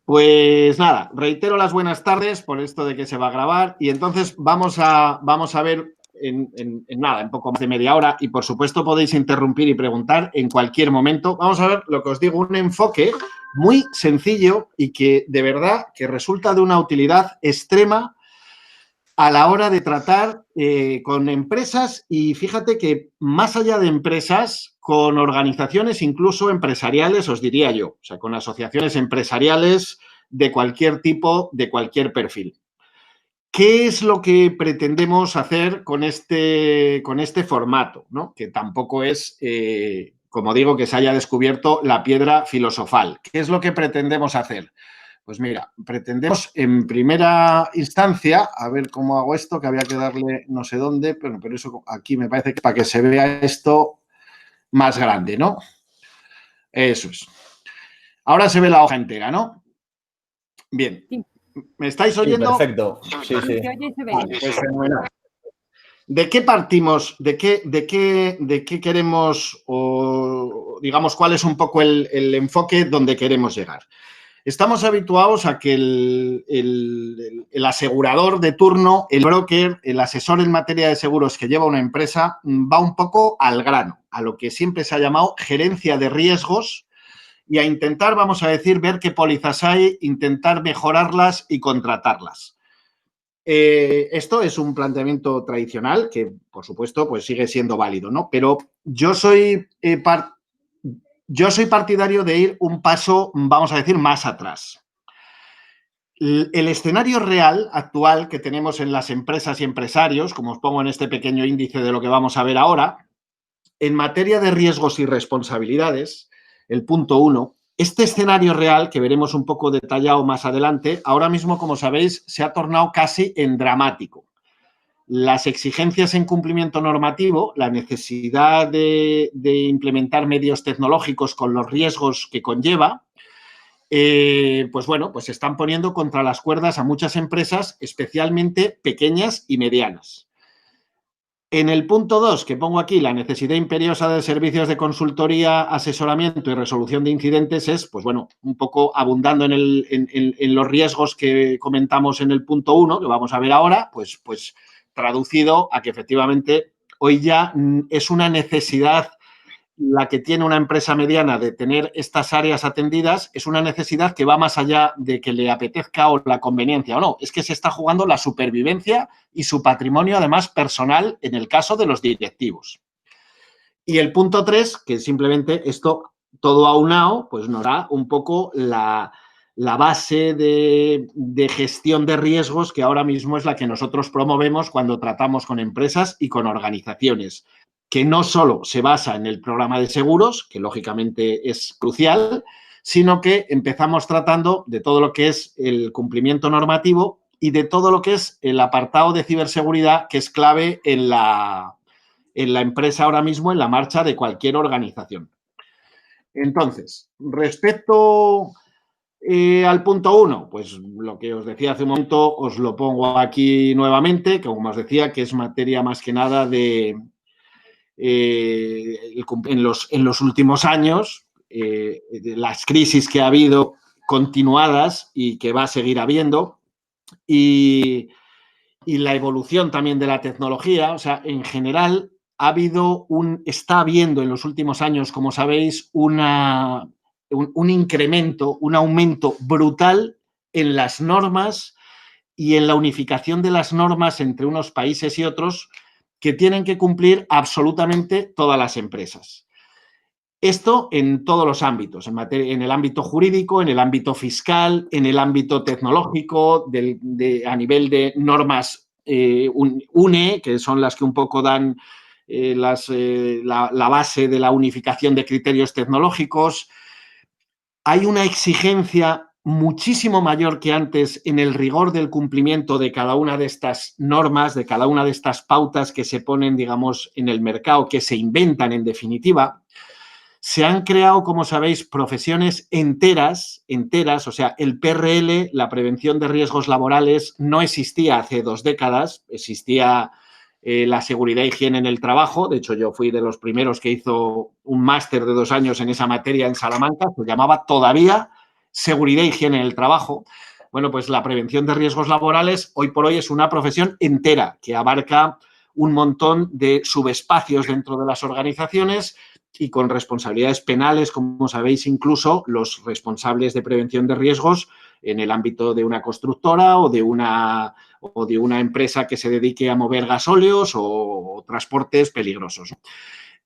Pues nada, reitero las buenas tardes por esto de que se va a grabar y entonces vamos a ver en poco más de media hora y por supuesto podéis interrumpir y preguntar en cualquier momento. Vamos a ver lo que os digo, un enfoque muy sencillo y que de verdad que resulta de una utilidad extrema a la hora de tratar con empresas y fíjate que más allá de empresas, con organizaciones incluso empresariales, os diría yo, o sea, con asociaciones empresariales de cualquier tipo, de cualquier perfil. ¿Qué es lo que pretendemos hacer con este formato? ¿No? Que tampoco es, como digo, que se haya descubierto la piedra filosofal. ¿Qué es lo que pretendemos hacer? Pues mira, pretendemos en primera instancia, a ver cómo hago esto, que había que darle no sé dónde, pero eso aquí me parece que para que se vea esto más grande, ¿no? Eso es. Ahora se ve la hoja entera, ¿no? Bien. Sí. ¿Me estáis oyendo? Sí, perfecto. Sí, sí. Se oye y se ve. Pues fenomenal. ¿De qué partimos? ¿De qué queremos o digamos cuál es un poco el enfoque donde queremos llegar? Estamos habituados a que el asegurador de turno, el broker, el asesor en materia de seguros que lleva una empresa, va un poco al grano, a lo que siempre se ha llamado gerencia de riesgos y a intentar, vamos a decir, ver qué pólizas hay, intentar mejorarlas y contratarlas. Esto es un planteamiento tradicional que, por supuesto, pues sigue siendo válido, ¿no? Pero yo soy partidario de ir un paso, vamos a decir, más atrás. El escenario real actual que tenemos en las empresas y empresarios, como os pongo en este pequeño índice de lo que vamos a ver ahora, en materia de riesgos y responsabilidades, el punto 1, este escenario real, que veremos un poco detallado más adelante, ahora mismo, como sabéis, se ha tornado casi en dramático. Las exigencias en cumplimiento normativo, la necesidad de implementar medios tecnológicos con los riesgos que conlleva, pues bueno, pues se están poniendo contra las cuerdas a muchas empresas, especialmente pequeñas y medianas. En el punto 2, que pongo aquí, la necesidad imperiosa de servicios de consultoría, asesoramiento y resolución de incidentes es, pues bueno, un poco abundando en los riesgos que comentamos en el punto 1, que vamos a ver ahora, pues traducido a que efectivamente hoy ya es una necesidad la que tiene una empresa mediana de tener estas áreas atendidas, es una necesidad que va más allá de que le apetezca o la conveniencia o no. Es que se está jugando la supervivencia y su patrimonio, además, personal en el caso de los directivos. Y el punto 3, que simplemente esto todo aunado, pues nos da un poco la base de gestión de riesgos que ahora mismo es la que nosotros promovemos cuando tratamos con empresas y con organizaciones, que no solo se basa en el programa de seguros, que lógicamente es crucial, sino que empezamos tratando de todo lo que es el cumplimiento normativo y de todo lo que es el apartado de ciberseguridad, que es clave en la empresa ahora mismo, en la marcha de cualquier organización. Entonces, respecto al punto 1, pues lo que os decía hace un momento, os lo pongo aquí nuevamente, que como os decía, que es materia más que nada de en los últimos años, de las crisis que ha habido continuadas y que va a seguir habiendo, y la evolución también de la tecnología. O sea, en general está habiendo en los últimos años, como sabéis, un incremento, un aumento brutal en las normas y en la unificación de las normas entre unos países y otros que tienen que cumplir absolutamente todas las empresas. Esto en todos los ámbitos, en el ámbito jurídico, en el ámbito fiscal, en el ámbito tecnológico, a nivel de normas UNE, que son las que un poco dan la base de la unificación de criterios tecnológicos. Hay una exigencia muchísimo mayor que antes en el rigor del cumplimiento de cada una de estas normas, de cada una de estas pautas que se ponen, digamos, en el mercado, que se inventan en definitiva. Se han creado, como sabéis, profesiones enteras, o sea, el PRL, la prevención de riesgos laborales, no existía hace 2 décadas, existía la seguridad e higiene en el trabajo. De hecho, yo fui de los primeros que hizo un máster de 2 años en esa materia en Salamanca, se llamaba todavía seguridad e higiene en el trabajo. Bueno, pues la prevención de riesgos laborales hoy por hoy es una profesión entera que abarca un montón de subespacios dentro de las organizaciones y con responsabilidades penales, como sabéis, incluso los responsables de prevención de riesgos en el ámbito de una constructora o de una empresa que se dedique a mover gasóleos o transportes peligrosos.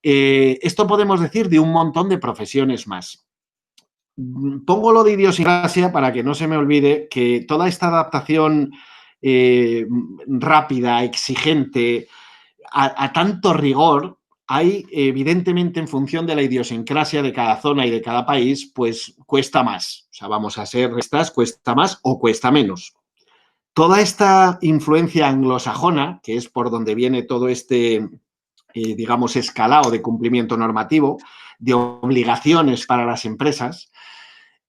Esto podemos decir de un montón de profesiones más. Pongo lo de idiosincrasia para que no se me olvide que toda esta adaptación rápida, exigente, a tanto rigor, hay evidentemente en función de la idiosincrasia de cada zona y de cada país, pues cuesta más. O sea, vamos a ser realistas, cuesta más o cuesta menos. Toda esta influencia anglosajona, que es por donde viene todo este, digamos, escalado de cumplimiento normativo, de obligaciones para las empresas,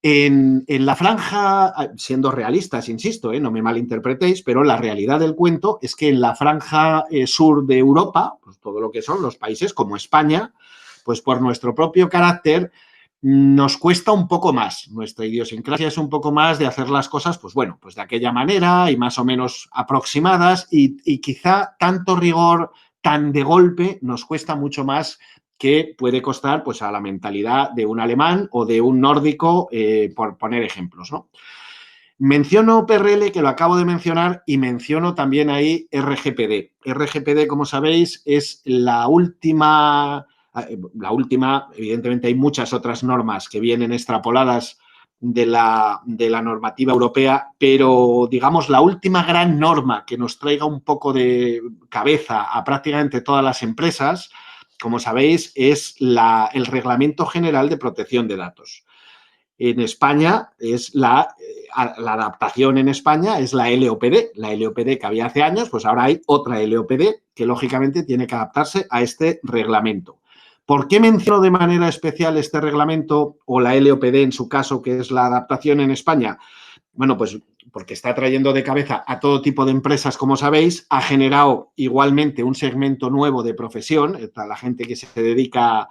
en la franja, siendo realistas, insisto, no me malinterpretéis, pero la realidad del cuento es que en la franja sur de Europa, pues todo lo que son los países como España, pues por nuestro propio carácter nos cuesta un poco más. Nuestra idiosincrasia es un poco más de hacer las cosas, pues bueno, pues de aquella manera y más o menos aproximadas y quizá tanto rigor tan de golpe nos cuesta mucho más que puede costar pues a la mentalidad de un alemán o de un nórdico, por poner ejemplos, ¿no? Menciono PRL, que lo acabo de mencionar, y menciono también ahí RGPD. RGPD, como sabéis, es la última, evidentemente hay muchas otras normas que vienen extrapoladas de la normativa europea, pero digamos la última gran norma que nos traiga un poco de cabeza a prácticamente todas las empresas, como sabéis, es el Reglamento General de Protección de Datos. En España es la adaptación en España es la LOPD. La LOPD que había hace años, pues ahora hay otra LOPD que lógicamente tiene que adaptarse a este reglamento. ¿Por qué menciono de manera especial este reglamento o la LOPD en su caso, que es la adaptación en España? Bueno, pues porque está trayendo de cabeza a todo tipo de empresas, como sabéis, ha generado igualmente un segmento nuevo de profesión, la gente que se dedica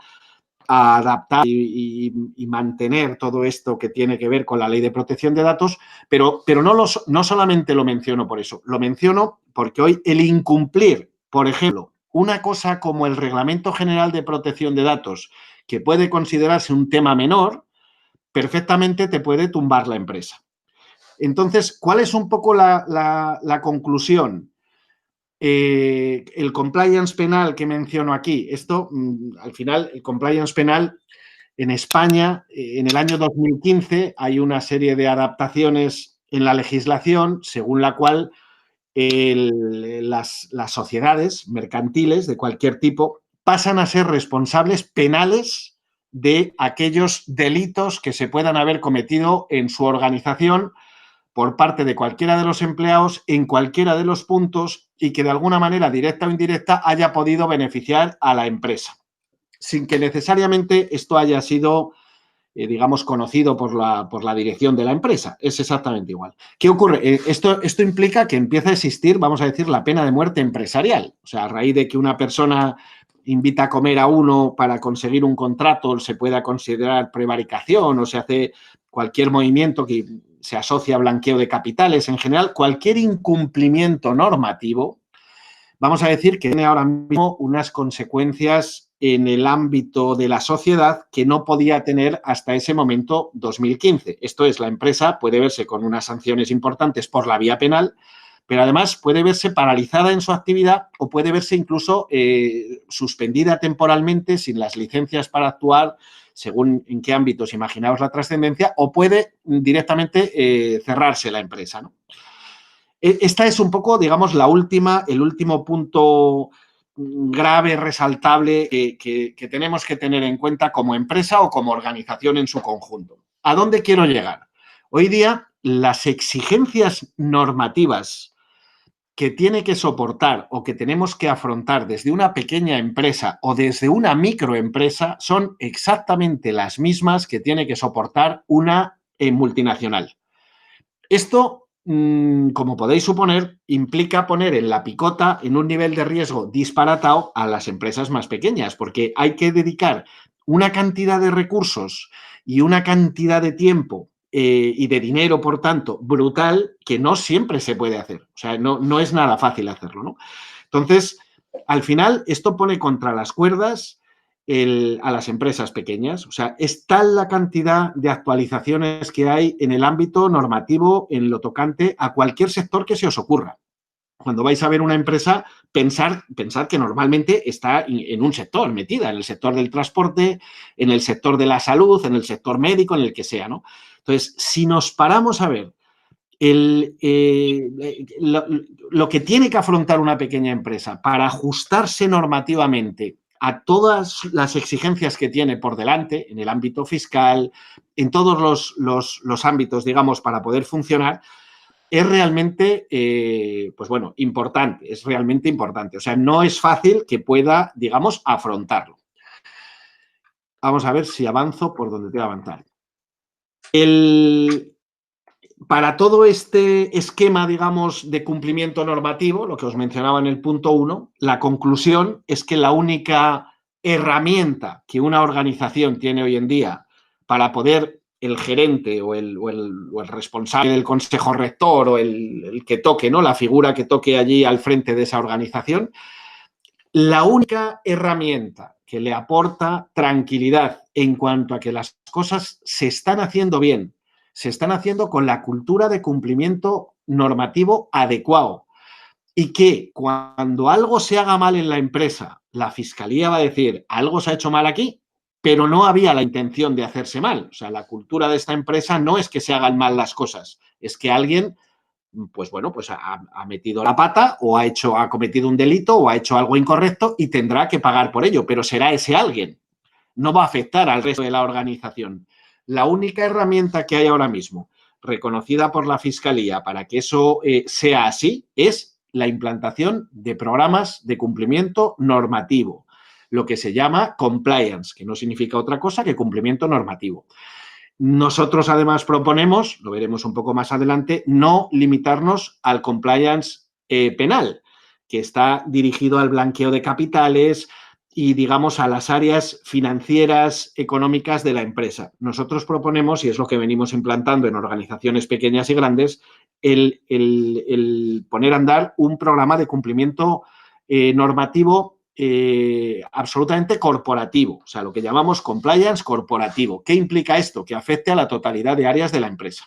a adaptar y mantener todo esto que tiene que ver con la ley de protección de datos, pero no solamente lo menciono por eso, lo menciono porque hoy el incumplir, por ejemplo, una cosa como el Reglamento General de Protección de Datos, que puede considerarse un tema menor, perfectamente te puede tumbar la empresa. Entonces, ¿cuál es un poco la conclusión? El compliance penal que menciono aquí, esto, al final, el compliance penal en España, en el año 2015, hay una serie de adaptaciones en la legislación según la cual las sociedades mercantiles de cualquier tipo pasan a ser responsables penales de aquellos delitos que se puedan haber cometido en su organización por parte de cualquiera de los empleados en cualquiera de los puntos y que de alguna manera, directa o indirecta, haya podido beneficiar a la empresa, sin que necesariamente esto haya sido, digamos, conocido por la dirección de la empresa. Es exactamente igual. ¿Qué ocurre? Esto implica que empieza a existir, vamos a decir, la pena de muerte empresarial. O sea, a raíz de que una persona invita a comer a uno para conseguir un contrato, se pueda considerar prevaricación o se hace cualquier movimiento que se asocia a blanqueo de capitales. En general, cualquier incumplimiento normativo, vamos a decir que tiene ahora mismo unas consecuencias en el ámbito de la sociedad que no podía tener hasta ese momento 2015. Esto es, la empresa puede verse con unas sanciones importantes por la vía penal, pero además puede verse paralizada en su actividad o puede verse incluso suspendida temporalmente sin las licencias para actuar, según en qué ámbitos, imaginaos la trascendencia, o puede directamente cerrarse la empresa, ¿no? Esta es un poco, digamos, el último punto grave, resaltable, que tenemos que tener en cuenta como empresa o como organización en su conjunto. ¿A dónde quiero llegar? Hoy día, las exigencias normativas que tiene que soportar o que tenemos que afrontar desde una pequeña empresa o desde una microempresa son exactamente las mismas que tiene que soportar una multinacional. Esto, como podéis suponer, implica poner en la picota en un nivel de riesgo disparatado a las empresas más pequeñas, porque hay que dedicar una cantidad de recursos y una cantidad de tiempo y de dinero, por tanto, brutal, que no siempre se puede hacer. O sea, no es nada fácil hacerlo, ¿no? Entonces, al final, esto pone contra las cuerdas a las empresas pequeñas. O sea, es tal la cantidad de actualizaciones que hay en el ámbito normativo en lo tocante a cualquier sector que se os ocurra. Cuando vais a ver una empresa, pensar que normalmente está en un sector, metida, en el sector del transporte, en el sector de la salud, en el sector médico, en el que sea, ¿no? Entonces, si nos paramos a ver lo que tiene que afrontar una pequeña empresa para ajustarse normativamente a todas las exigencias que tiene por delante, en el ámbito fiscal, en todos los ámbitos, digamos, para poder funcionar, es realmente, pues bueno, importante, es realmente importante. O sea, no es fácil que pueda, digamos, afrontarlo. Vamos a ver si avanzo por donde tengo que avanzar. Para todo este esquema, digamos, de cumplimiento normativo, lo que os mencionaba en el punto 1, la conclusión es que la única herramienta que una organización tiene hoy en día para poder el gerente o el responsable del consejo rector o el que toque, ¿no? La figura que toque allí al frente de esa organización, la única herramienta que le aporta tranquilidad en cuanto a que las cosas se están haciendo bien, se están haciendo con la cultura de cumplimiento normativo adecuado y que cuando algo se haga mal en la empresa, la fiscalía va a decir, algo se ha hecho mal aquí, pero no había la intención de hacerse mal. O sea, la cultura de esta empresa no es que se hagan mal las cosas, es que alguien pues bueno, pues ha metido la pata o ha cometido un delito o ha hecho algo incorrecto y tendrá que pagar por ello, pero será ese alguien. No va a afectar al resto de la organización. La única herramienta que hay ahora mismo, reconocida por la Fiscalía para que eso sea así, es la implantación de programas de cumplimiento normativo, lo que se llama compliance, que no significa otra cosa que cumplimiento normativo. Nosotros, además, proponemos, lo veremos un poco más adelante, no limitarnos al compliance penal, que está dirigido al blanqueo de capitales y, digamos, a las áreas financieras, económicas de la empresa. Nosotros proponemos, y es lo que venimos implantando en organizaciones pequeñas y grandes, el poner a andar un programa de cumplimiento normativo absolutamente corporativo, o sea, lo que llamamos compliance corporativo. ¿Qué implica esto? Que afecte a la totalidad de áreas de la empresa,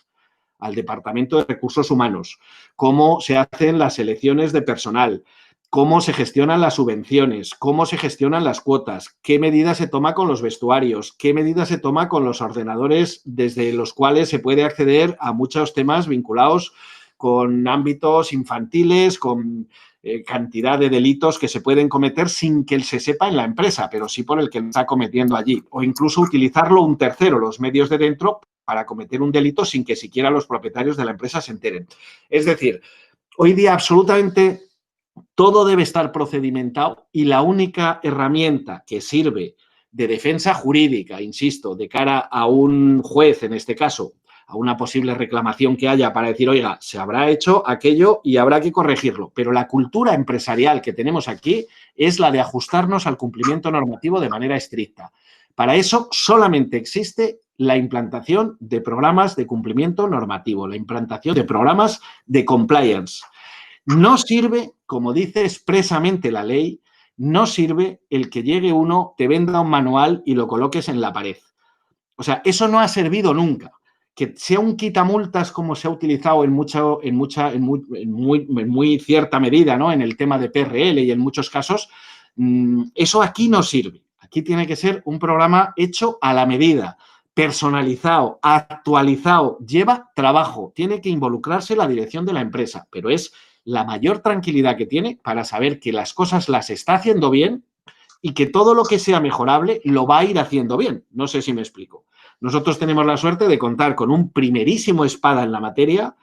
al Departamento de Recursos Humanos, cómo se hacen las selecciones de personal, cómo se gestionan las subvenciones, cómo se gestionan las cuotas, qué medidas se toma con los vestuarios, qué medidas se toma con los ordenadores desde los cuales se puede acceder a muchos temas vinculados con ámbitos infantiles, con cantidad de delitos que se pueden cometer sin que se sepa en la empresa, pero sí por el que lo está cometiendo allí. O incluso utilizarlo un tercero, los medios de dentro, para cometer un delito sin que siquiera los propietarios de la empresa se enteren. Es decir, hoy día absolutamente todo debe estar procedimentado y la única herramienta que sirve de defensa jurídica, insisto, de cara a un juez, en este caso, a una posible reclamación que haya para decir, oiga, se habrá hecho aquello y habrá que corregirlo. Pero la cultura empresarial que tenemos aquí es la de ajustarnos al cumplimiento normativo de manera estricta. Para eso solamente existe la implantación de programas de cumplimiento normativo, la implantación de programas de compliance. No sirve, como dice expresamente la ley, no sirve el que llegue uno, te venda un manual y lo coloques en la pared. O sea, eso no ha servido nunca. Que sea un quitamultas como se ha utilizado en muy cierta medida, ¿no? En el tema de PRL y en muchos casos, eso aquí no sirve. Aquí tiene que ser un programa hecho a la medida, personalizado, actualizado, lleva trabajo, tiene que involucrarse la dirección de la empresa, pero es la mayor tranquilidad que tiene para saber que las cosas las está haciendo bien y que todo lo que sea mejorable lo va a ir haciendo bien. No sé si me explico. Nosotros tenemos la suerte de contar con un primerísimo espada en la materia,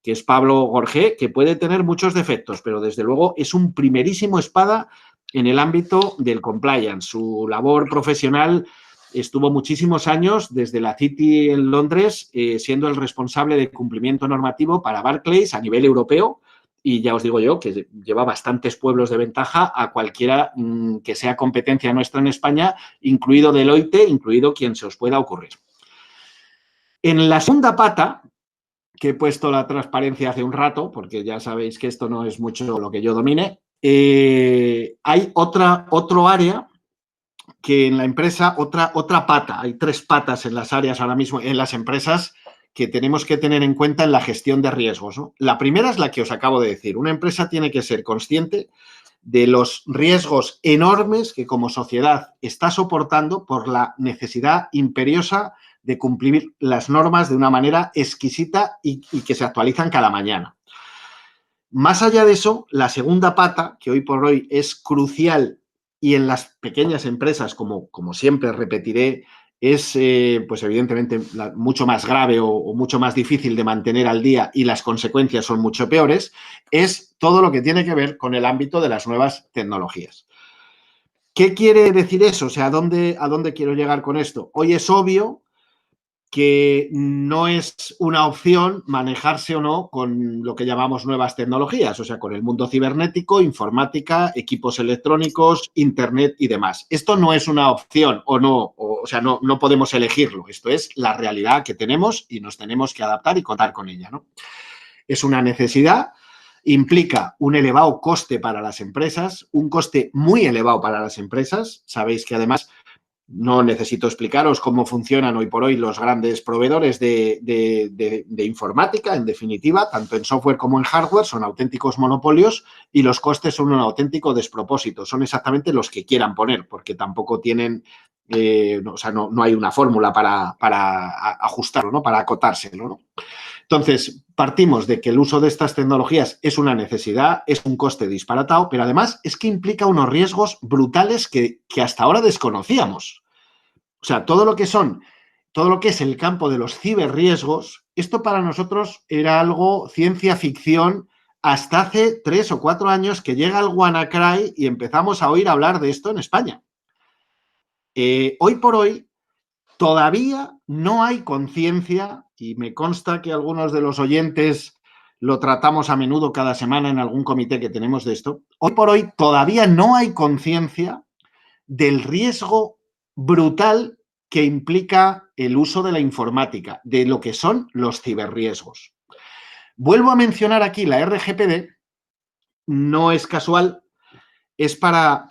que es Pablo Gorgé, que puede tener muchos defectos, pero desde luego es un primerísimo espada en el ámbito del compliance. Su labor profesional estuvo muchísimos años desde la City en Londres, siendo el responsable de cumplimiento normativo para Barclays a nivel europeo. Y ya os digo yo que lleva bastantes pueblos de ventaja a cualquiera que sea competencia nuestra en España, incluido Deloitte, incluido quien se os pueda ocurrir. En la segunda pata, que he puesto la transparencia hace un rato, porque ya sabéis que esto no es mucho lo que yo domine, hay otro área que en la empresa, otra pata, hay 3 patas en las áreas ahora mismo, en las empresas, que tenemos que tener en cuenta en la gestión de riesgos, ¿no? La primera es la que os acabo de decir. Una empresa tiene que ser consciente de los riesgos enormes que como sociedad está soportando por la necesidad imperiosa de cumplir las normas de una manera exquisita y que se actualizan cada mañana. Más allá de eso, la segunda pata, que hoy por hoy es crucial y en las pequeñas empresas, como siempre repetiré, es pues evidentemente mucho más grave o mucho más difícil de mantener al día y las consecuencias son mucho peores, es todo lo que tiene que ver con el ámbito de las nuevas tecnologías. ¿Qué quiere decir eso? O sea, ¿a dónde quiero llegar con esto? Hoy es obvio que no es una opción manejarse o no con lo que llamamos nuevas tecnologías, o sea, con el mundo cibernético, informática, equipos electrónicos, internet y demás. Esto no es una opción o no, o sea, no podemos elegirlo. Esto es la realidad que tenemos y nos tenemos que adaptar y contar con ella, ¿no? Es una necesidad, implica un elevado coste para las empresas, un coste muy elevado para las empresas. Sabéis que además no necesito explicaros cómo funcionan hoy por hoy los grandes proveedores de informática, en definitiva, tanto en software como en hardware, son auténticos monopolios y los costes son un auténtico despropósito. Son exactamente los que quieran poner, porque tampoco tienen, no hay una fórmula para ajustarlo, ¿no? Para acotárselo, ¿no? Entonces, partimos de que el uso de estas tecnologías es una necesidad, es un coste disparatado, pero además es que implica unos riesgos brutales que hasta ahora desconocíamos. O sea, todo lo que es el campo de los ciberriesgos, esto para nosotros era algo ciencia ficción hasta hace 3 o 4 años que llega el WannaCry y empezamos a oír hablar de esto en España. Hoy por hoy todavía no hay conciencia, y me consta que algunos de los oyentes lo tratamos a menudo cada semana en algún comité que tenemos de esto, hoy por hoy todavía no hay conciencia del riesgo brutal que implica el uso de la informática, de lo que son los ciberriesgos. Vuelvo a mencionar aquí la RGPD, no es casual, es para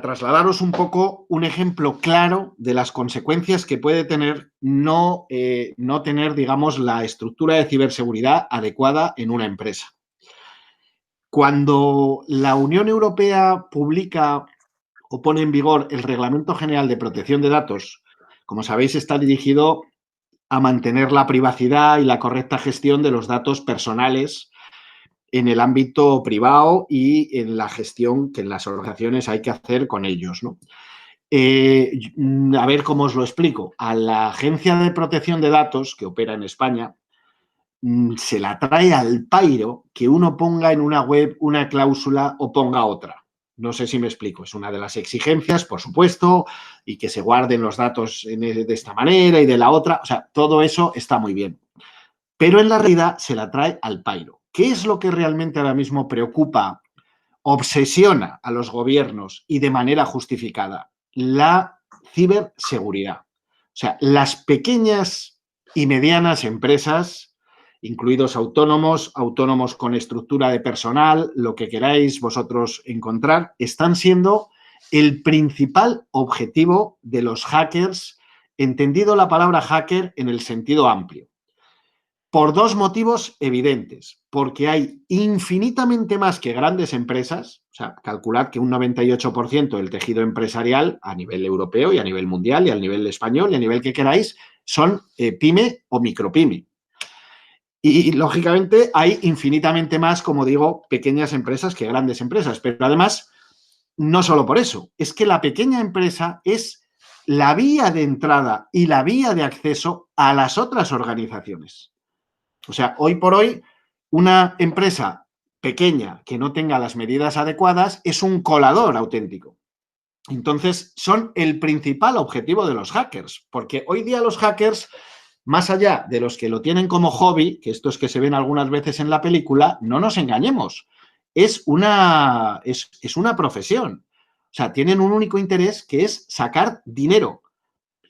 trasladaros un poco un ejemplo claro de las consecuencias que puede tener no tener, digamos, la estructura de ciberseguridad adecuada en una empresa. Cuando la Unión Europea publica o pone en vigor el Reglamento General de Protección de Datos, como sabéis, está dirigido a mantener la privacidad y la correcta gestión de los datos personales en el ámbito privado y en la gestión que en las organizaciones hay que hacer con ellos, ¿no? A ver cómo os lo explico. A la Agencia de Protección de Datos, que opera en España, se la trae al pairo que uno ponga en una web una cláusula o ponga otra. No sé si me explico. Es una de las exigencias, por supuesto, y que se guarden los datos de esta manera y de la otra. O sea, todo eso está muy bien. Pero en la realidad se la trae al pairo. ¿Qué es lo que realmente ahora mismo preocupa, obsesiona a los gobiernos y de manera justificada? La ciberseguridad. O sea, las pequeñas y medianas empresas, incluidos autónomos, autónomos con estructura de personal, lo que queráis vosotros encontrar, están siendo el principal objetivo de los hackers, entendido la palabra hacker en el sentido amplio. Por 2 motivos evidentes. Porque hay infinitamente más que grandes empresas, o sea, calculad que un 98% del tejido empresarial a nivel europeo y a nivel mundial y a nivel español y a nivel que queráis son pyme o micropyme. Y, lógicamente, hay infinitamente más, como digo, pequeñas empresas que grandes empresas. Pero además, no solo por eso, es que la pequeña empresa es la vía de entrada y la vía de acceso a las otras organizaciones. O sea, hoy por hoy, una empresa pequeña que no tenga las medidas adecuadas es un colador auténtico. Entonces, son el principal objetivo de los hackers, porque hoy día los hackers, más allá de los que lo tienen como hobby, que estos que se ven algunas veces en la película, no nos engañemos, es una profesión. O sea, tienen un único interés que es sacar dinero.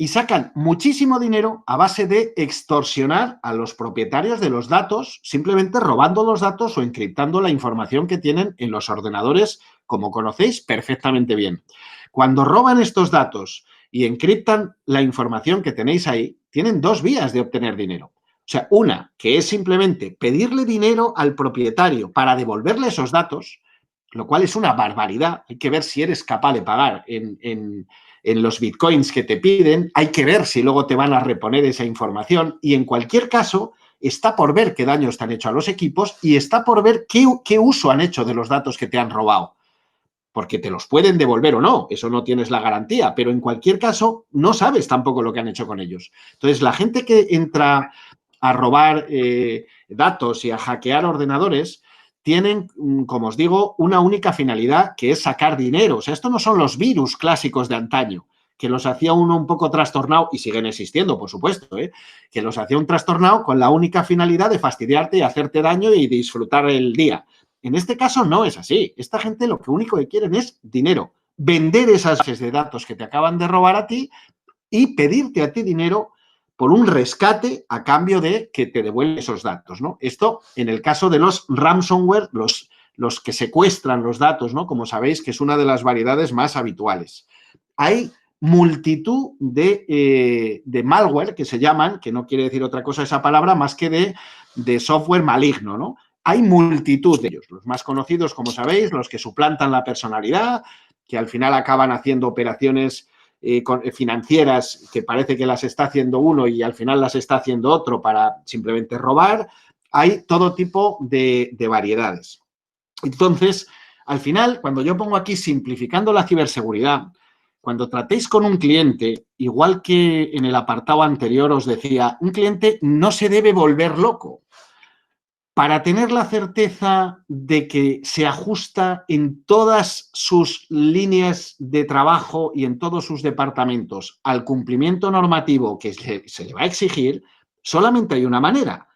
y sacan muchísimo dinero a base de extorsionar a los propietarios de los datos, simplemente robando los datos o encriptando la información que tienen en los ordenadores, como conocéis perfectamente bien. Cuando roban estos datos y encriptan la información que tenéis ahí, tienen dos vías de obtener dinero. O sea, una, que es simplemente pedirle dinero al propietario para devolverle esos datos, lo cual es una barbaridad. Hay que ver si eres capaz de pagar en los bitcoins que te piden. Hay que ver si luego te van a reponer esa información. Y en cualquier caso, está por ver qué daños te han hecho a los equipos y está por ver qué uso han hecho de los datos que te han robado. Porque te los pueden devolver o no, eso no tienes la garantía, pero en cualquier caso no sabes tampoco lo que han hecho con ellos. Entonces, la gente que entra a robar datos y a hackear ordenadores tienen, como os digo, una única finalidad, que es sacar dinero. O sea, esto no son los virus clásicos de antaño, que los hacía uno un poco trastornado, y siguen existiendo, por supuesto, que los hacía un trastornado con la única finalidad de fastidiarte y hacerte daño y disfrutar el día. En este caso no es así. Esta gente lo único que quieren es dinero, vender esas bases de datos que te acaban de robar a ti y pedirte a ti dinero por un rescate a cambio de que te devuelvan esos datos, ¿no? Esto en el caso de los ransomware, los que secuestran los datos, ¿no? Como sabéis, que es una de las variedades más habituales. Hay multitud de malware que se llaman, que no quiere decir otra cosa esa palabra, más que de software maligno, ¿no? Hay multitud de ellos. Los más conocidos, como sabéis, los que suplantan la personalidad, que al final acaban haciendo operaciones financieras que parece que las está haciendo uno y al final las está haciendo otro para simplemente robar. Hay todo tipo de variedades. Entonces, al final, cuando yo pongo aquí simplificando la ciberseguridad, cuando tratéis con un cliente, igual que en el apartado anterior os decía, un cliente no se debe volver loco. Para tener la certeza de que se ajusta en todas sus líneas de trabajo y en todos sus departamentos al cumplimiento normativo que se le va a exigir, solamente hay una manera.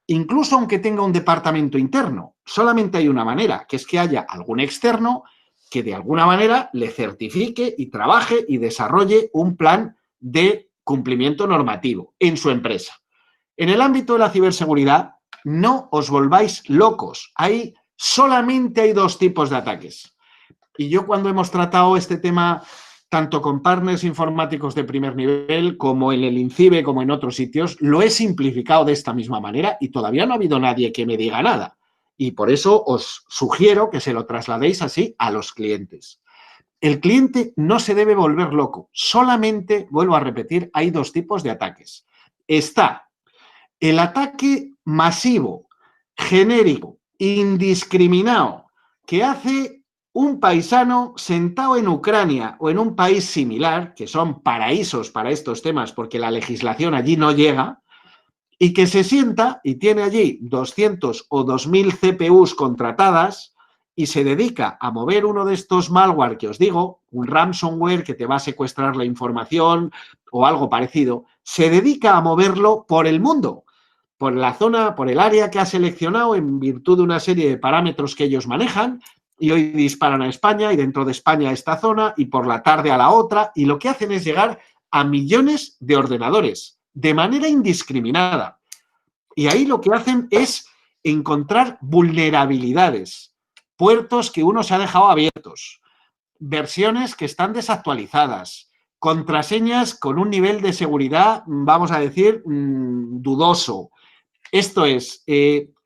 Incluso aunque tenga un departamento interno, solamente hay una manera, que es que haya algún externo que de alguna manera le certifique y trabaje y desarrolle un plan de cumplimiento normativo en su empresa. En el ámbito de la ciberseguridad, no os volváis locos. Solamente hay dos tipos de ataques. Y yo cuando hemos tratado este tema, tanto con partners informáticos de primer nivel, como en el INCIBE, como en otros sitios, lo he simplificado de esta misma manera y todavía no ha habido nadie que me diga nada. Y por eso os sugiero que se lo trasladéis así a los clientes. El cliente no se debe volver loco. Solamente, vuelvo a repetir, hay dos tipos de ataques. Está el ataque masivo, genérico, indiscriminado, que hace un paisano sentado en Ucrania o en un país similar, que son paraísos para estos temas porque la legislación allí no llega, y que se sienta y tiene allí 200 o 2000 CPUs contratadas y se dedica a mover uno de estos malware que os digo, un ransomware que te va a secuestrar la información o algo parecido, se dedica a moverlo por el mundo, por la zona, por el área que ha seleccionado en virtud de una serie de parámetros que ellos manejan, y hoy disparan a España y dentro de España a esta zona y por la tarde a la otra, y lo que hacen es llegar a millones de ordenadores de manera indiscriminada. Y ahí lo que hacen es encontrar vulnerabilidades, puertos que uno se ha dejado abiertos, versiones que están desactualizadas, contraseñas con un nivel de seguridad, vamos a decir, dudoso. Esto es,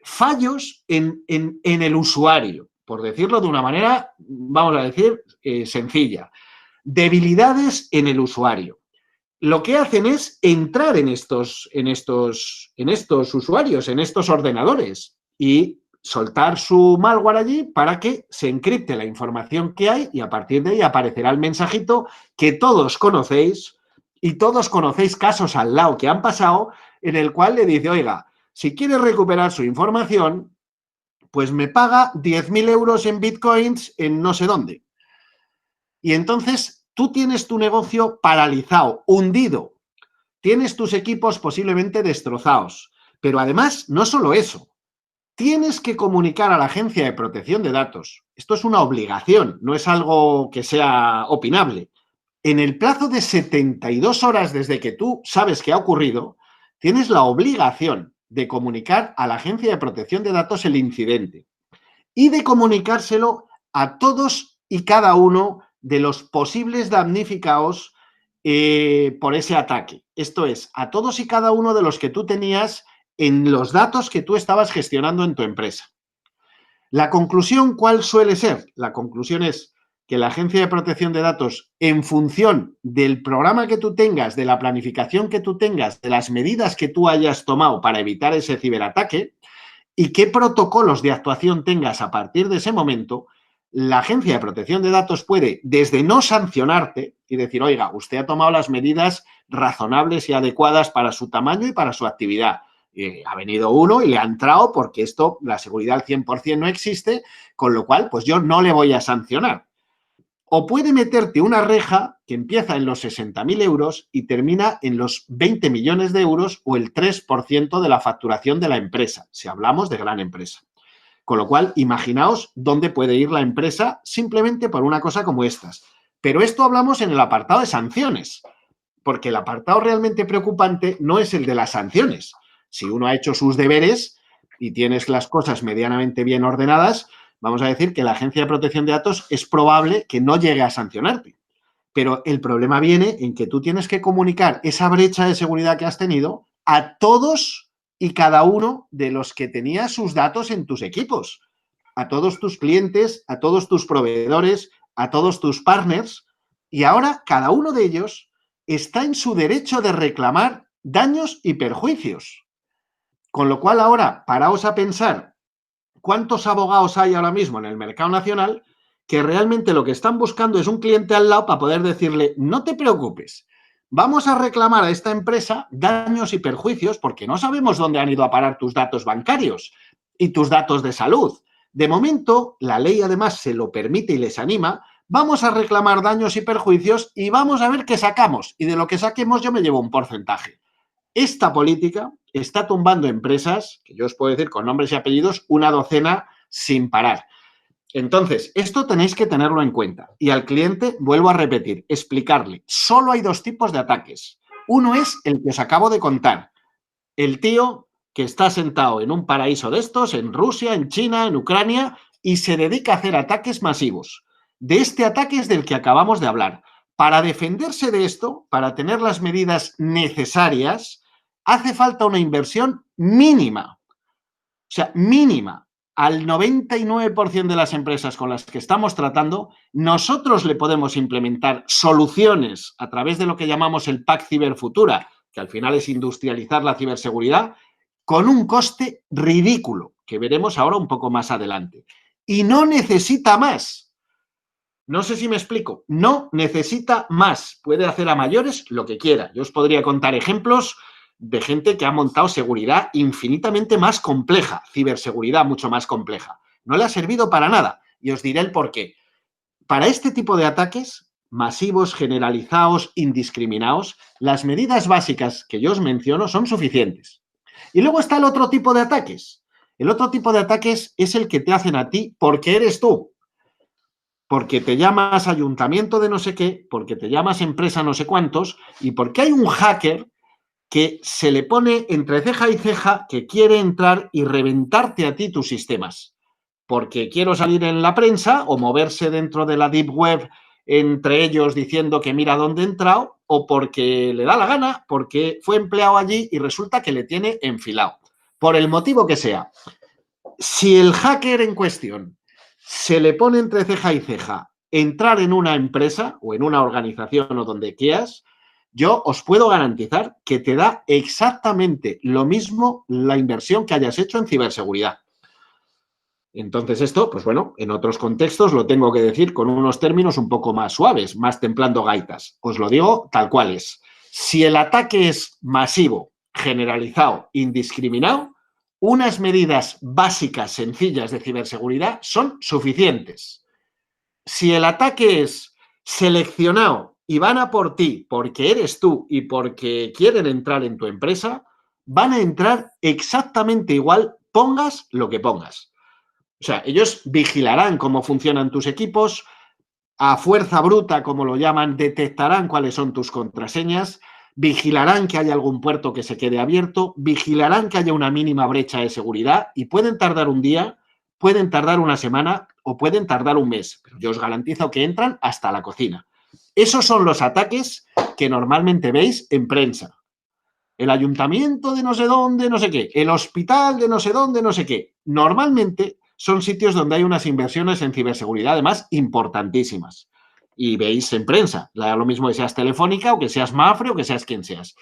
fallos en el usuario, por decirlo de una manera, vamos a decir, sencilla. Debilidades en el usuario. Lo que hacen es entrar en estos usuarios, en estos ordenadores y soltar su malware allí para que se encripte la información que hay y a partir de ahí aparecerá el mensajito que todos conocéis y todos conocéis casos al lado que han pasado en el cual le dice, oiga, si quiere recuperar su información, pues me paga 10.000 euros en bitcoins en no sé dónde. Y entonces tú tienes tu negocio paralizado, hundido. Tienes tus equipos posiblemente destrozados. Pero además, no solo eso. Tienes que comunicar a la Agencia de Protección de Datos. Esto es una obligación, no es algo que sea opinable. En el plazo de 72 horas desde que tú sabes que ha ocurrido, tienes la obligación de comunicar a la Agencia de Protección de Datos el incidente y de comunicárselo a todos y cada uno de los posibles damnificados por ese ataque. Esto es, a todos y cada uno de los que tú tenías en los datos que tú estabas gestionando en tu empresa. La conclusión, ¿cuál suele ser? La conclusión es que la Agencia de Protección de Datos, en función del programa que tú tengas, de la planificación que tú tengas, de las medidas que tú hayas tomado para evitar ese ciberataque y qué protocolos de actuación tengas a partir de ese momento, la Agencia de Protección de Datos puede, desde no sancionarte y decir, oiga, usted ha tomado las medidas razonables y adecuadas para su tamaño y para su actividad. Ha venido uno y le ha entrado porque esto, la seguridad al 100% no existe, con lo cual, pues yo no le voy a sancionar. O puede meterte una reja que empieza en los 60.000 euros y termina en los 20 millones de euros o el 3% de la facturación de la empresa, si hablamos de gran empresa. Con lo cual, imaginaos dónde puede ir la empresa simplemente por una cosa como estas. Pero esto hablamos en el apartado de sanciones, porque el apartado realmente preocupante no es el de las sanciones. Si uno ha hecho sus deberes y tienes las cosas medianamente bien ordenadas, vamos a decir que la Agencia de Protección de Datos es probable que no llegue a sancionarte. Pero el problema viene en que tú tienes que comunicar esa brecha de seguridad que has tenido a todos y cada uno de los que tenías sus datos en tus equipos, a todos tus clientes, a todos tus proveedores, a todos tus partners, y ahora cada uno de ellos está en su derecho de reclamar daños y perjuicios. Con lo cual ahora, paraos a pensar cuántos abogados hay ahora mismo en el mercado nacional que realmente lo que están buscando es un cliente al lado para poder decirle, no te preocupes, vamos a reclamar a esta empresa daños y perjuicios porque no sabemos dónde han ido a parar tus datos bancarios y tus datos de salud. De momento, la ley además se lo permite y les anima, vamos a reclamar daños y perjuicios y vamos a ver qué sacamos. Y de lo que saquemos yo me llevo un porcentaje. Esta política está tumbando empresas, que yo os puedo decir con nombres y apellidos, una docena sin parar. Entonces, esto tenéis que tenerlo en cuenta. Y al cliente, vuelvo a repetir, explicarle, solo hay dos tipos de ataques. Uno es el que os acabo de contar. El tío que está sentado en un paraíso de estos, en Rusia, en China, en Ucrania, y se dedica a hacer ataques masivos. De este ataque es del que acabamos de hablar. Para defenderse de esto, para tener las medidas necesarias, hace falta una inversión mínima. O sea, mínima. Al 99% de las empresas con las que estamos tratando, nosotros le podemos implementar soluciones a través de lo que llamamos el Pack Ciberfutura, que al final es industrializar la ciberseguridad, con un coste ridículo, que veremos ahora un poco más adelante. Y no necesita más. No sé si me explico. No necesita más. Puede hacer a mayores lo que quiera. Yo os podría contar ejemplos de gente que ha montado seguridad infinitamente más compleja, ciberseguridad mucho más compleja. No le ha servido para nada. Y os diré el por qué. Para este tipo de ataques masivos, generalizados, indiscriminados, las medidas básicas que yo os menciono son suficientes. Y luego está el otro tipo de ataques. El otro tipo de ataques es el que te hacen a ti porque eres tú. Porque te llamas ayuntamiento de no sé qué, porque te llamas empresa no sé cuántos, y porque hay un hacker que se le pone entre ceja y ceja que quiere entrar y reventarte a ti tus sistemas. Porque quiero salir en la prensa o moverse dentro de la deep web entre ellos diciendo que mira dónde he entrado, o porque le da la gana, porque fue empleado allí y resulta que le tiene enfilado. Por el motivo que sea. Si el hacker en cuestión se le pone entre ceja y ceja entrar en una empresa o en una organización o donde quieras, yo os puedo garantizar que te da exactamente lo mismo la inversión que hayas hecho en ciberseguridad. Entonces esto, pues bueno, en otros contextos lo tengo que decir con unos términos un poco más suaves, más templando gaitas. Os lo digo tal cual es. Si el ataque es masivo, generalizado, indiscriminado, unas medidas básicas, sencillas de ciberseguridad son suficientes. Si el ataque es seleccionado y van a por ti porque eres tú y porque quieren entrar en tu empresa, van a entrar exactamente igual, pongas lo que pongas. O sea, ellos vigilarán cómo funcionan tus equipos, a fuerza bruta, como lo llaman, detectarán cuáles son tus contraseñas, vigilarán que haya algún puerto que se quede abierto, vigilarán que haya una mínima brecha de seguridad y pueden tardar un día, pueden tardar una semana o pueden tardar un mes. Pero yo os garantizo que entran hasta la cocina. Esos son los ataques que normalmente veis en prensa. El ayuntamiento de no sé dónde, no sé qué, el hospital de no sé dónde, no sé qué. Normalmente son sitios donde hay unas inversiones en ciberseguridad, además, importantísimas. Y veis en prensa, da lo mismo que seas Telefónica o que seas Mafre o que seas quien seas.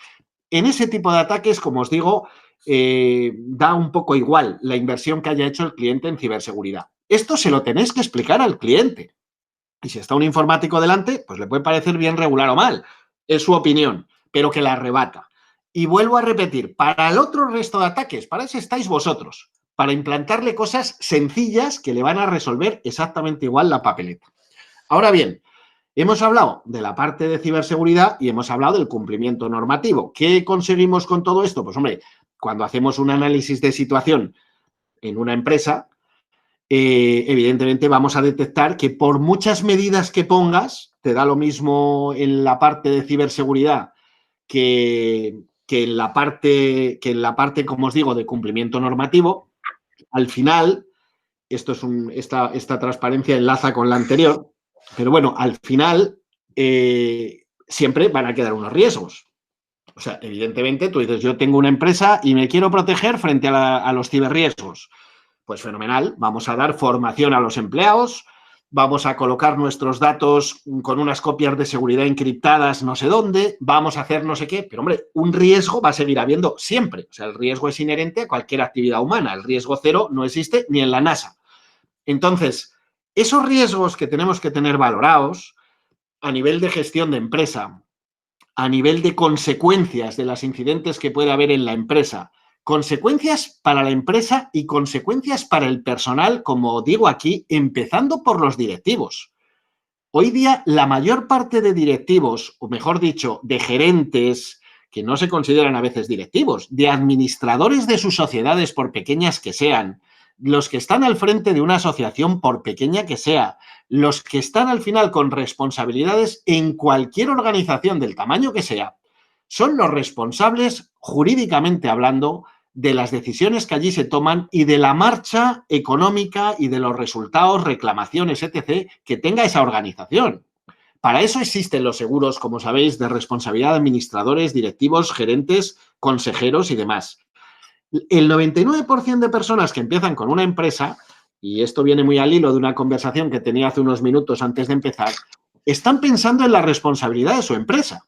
En ese tipo de ataques, como os digo, da un poco igual la inversión que haya hecho el cliente en ciberseguridad. Esto se lo tenéis que explicar al cliente. Y si está un informático delante, pues le puede parecer bien, regular o mal. Es su opinión, pero que la rebata. Y vuelvo a repetir, para el otro resto de ataques, para eso estáis vosotros, para implantarle cosas sencillas que le van a resolver exactamente igual la papeleta. Ahora bien, hemos hablado de la parte de ciberseguridad y hemos hablado del cumplimiento normativo. ¿Qué conseguimos con todo esto? Pues hombre, cuando hacemos un análisis de situación en una empresa, evidentemente vamos a detectar que por muchas medidas que pongas, te da lo mismo en la parte de ciberseguridad que en la parte, como os digo, de cumplimiento normativo. Al final, esta transparencia enlaza con la anterior, pero bueno, al final siempre van a quedar unos riesgos. O sea, evidentemente tú dices, yo tengo una empresa y me quiero proteger frente a los ciberriesgos. Pues fenomenal, vamos a dar formación a los empleados, vamos a colocar nuestros datos con unas copias de seguridad encriptadas no sé dónde, vamos a hacer no sé qué, pero hombre, un riesgo va a seguir habiendo siempre. O sea, el riesgo es inherente a cualquier actividad humana, el riesgo cero no existe ni en la NASA. Entonces, esos riesgos que tenemos que tener valorados a nivel de gestión de empresa, a nivel de consecuencias de los incidentes que puede haber en la empresa, consecuencias para la empresa y consecuencias para el personal, como digo aquí, empezando por los directivos. Hoy día, la mayor parte de directivos, o mejor dicho, de gerentes, que no se consideran a veces directivos, de administradores de sus sociedades, por pequeñas que sean, los que están al frente de una asociación, por pequeña que sea, los que están al final con responsabilidades en cualquier organización del tamaño que sea, son los responsables, jurídicamente hablando, de las decisiones que allí se toman y de la marcha económica y de los resultados, reclamaciones, etc., que tenga esa organización. Para eso existen los seguros, como sabéis, de responsabilidad de administradores, directivos, gerentes, consejeros y demás. El 99% de personas que empiezan con una empresa, y esto viene muy al hilo de una conversación que tenía hace unos minutos antes de empezar, están pensando en la responsabilidad de su empresa,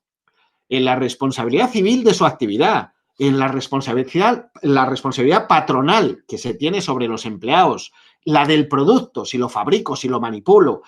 en la responsabilidad civil de su actividad, en la responsabilidad patronal que se tiene sobre los empleados, la del producto, si lo fabrico, si lo manipulo,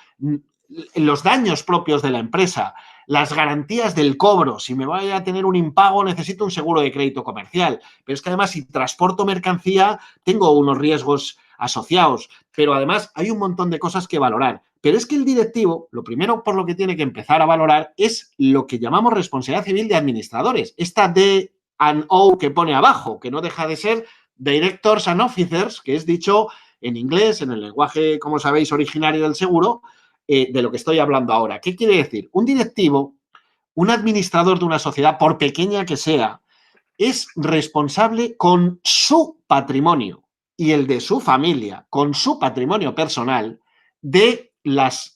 los daños propios de la empresa, las garantías del cobro, si me voy a tener un impago necesito un seguro de crédito comercial, pero es que además si transporto mercancía tengo unos riesgos asociados, pero además hay un montón de cosas que valorar. Pero es que el directivo, lo primero por lo que tiene que empezar a valorar es lo que llamamos responsabilidad civil de administradores, esta D&O que pone abajo, que no deja de ser Directors and Officers, que es dicho en inglés, en el lenguaje, como sabéis, originario del seguro, de lo que estoy hablando ahora. ¿Qué quiere decir? Un directivo, un administrador de una sociedad, por pequeña que sea, es responsable con su patrimonio y el de su familia, con su patrimonio personal, de las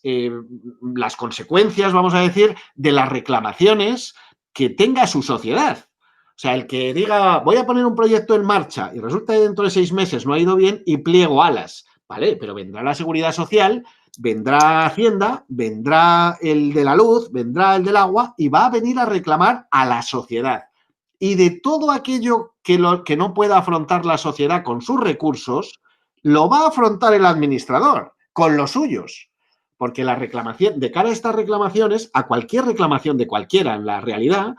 consecuencias, vamos a decir, de las reclamaciones que tenga su sociedad. O sea, el que diga, voy a poner un proyecto en marcha y resulta que dentro de 6 meses no ha ido bien y pliego alas, ¿vale? Pero vendrá la Seguridad Social, vendrá Hacienda, vendrá el de la luz, vendrá el del agua y va a venir a reclamar a la sociedad. Y de todo aquello que no pueda afrontar la sociedad con sus recursos, lo va a afrontar el administrador con los suyos. Porque la reclamación, de cara a estas reclamaciones, a cualquier reclamación de cualquiera en la realidad,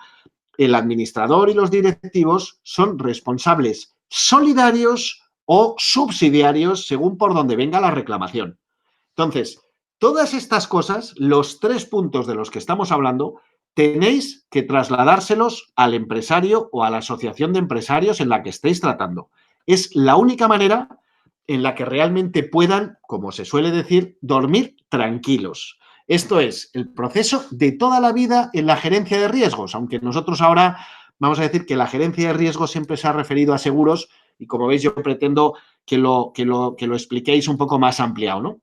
el administrador y los directivos son responsables solidarios o subsidiarios según por donde venga la reclamación. Entonces, todas estas cosas, los 3 puntos de los que estamos hablando, tenéis que trasladárselos al empresario o a la asociación de empresarios en la que estéis tratando. Es la única manera en la que realmente puedan, como se suele decir, dormir tranquilos. Esto es el proceso de toda la vida en la gerencia de riesgos, aunque nosotros ahora vamos a decir que la gerencia de riesgos siempre se ha referido a seguros y como veis yo pretendo que lo expliquéis un poco más ampliado, ¿no?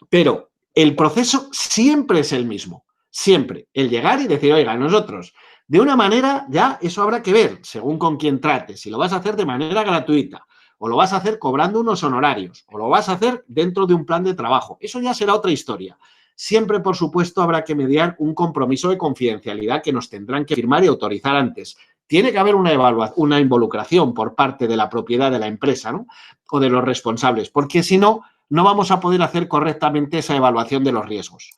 Pero el proceso siempre es el mismo, siempre. El llegar y decir, oiga, nosotros, de una manera, ya eso habrá que ver, según con quién trates, si lo vas a hacer de manera gratuita, o lo vas a hacer cobrando unos honorarios, o lo vas a hacer dentro de un plan de trabajo. Eso ya será otra historia. Siempre, por supuesto, habrá que mediar un compromiso de confidencialidad que nos tendrán que firmar y autorizar antes. Tiene que haber una involucración por parte de la propiedad de la empresa, ¿no? O de los responsables, porque si no, no vamos a poder hacer correctamente esa evaluación de los riesgos.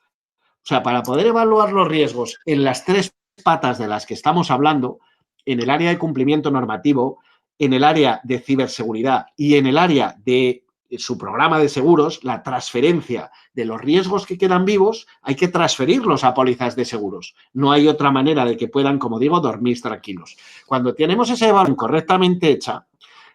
O sea, para poder evaluar los riesgos en las tres patas de las que estamos hablando, en el área de cumplimiento normativo, en el área de ciberseguridad y en el área de su programa de seguros, la transferencia de los riesgos que quedan vivos, hay que transferirlos a pólizas de seguros. No hay otra manera de que puedan, como digo, dormir tranquilos. Cuando tenemos esa evaluación correctamente hecha,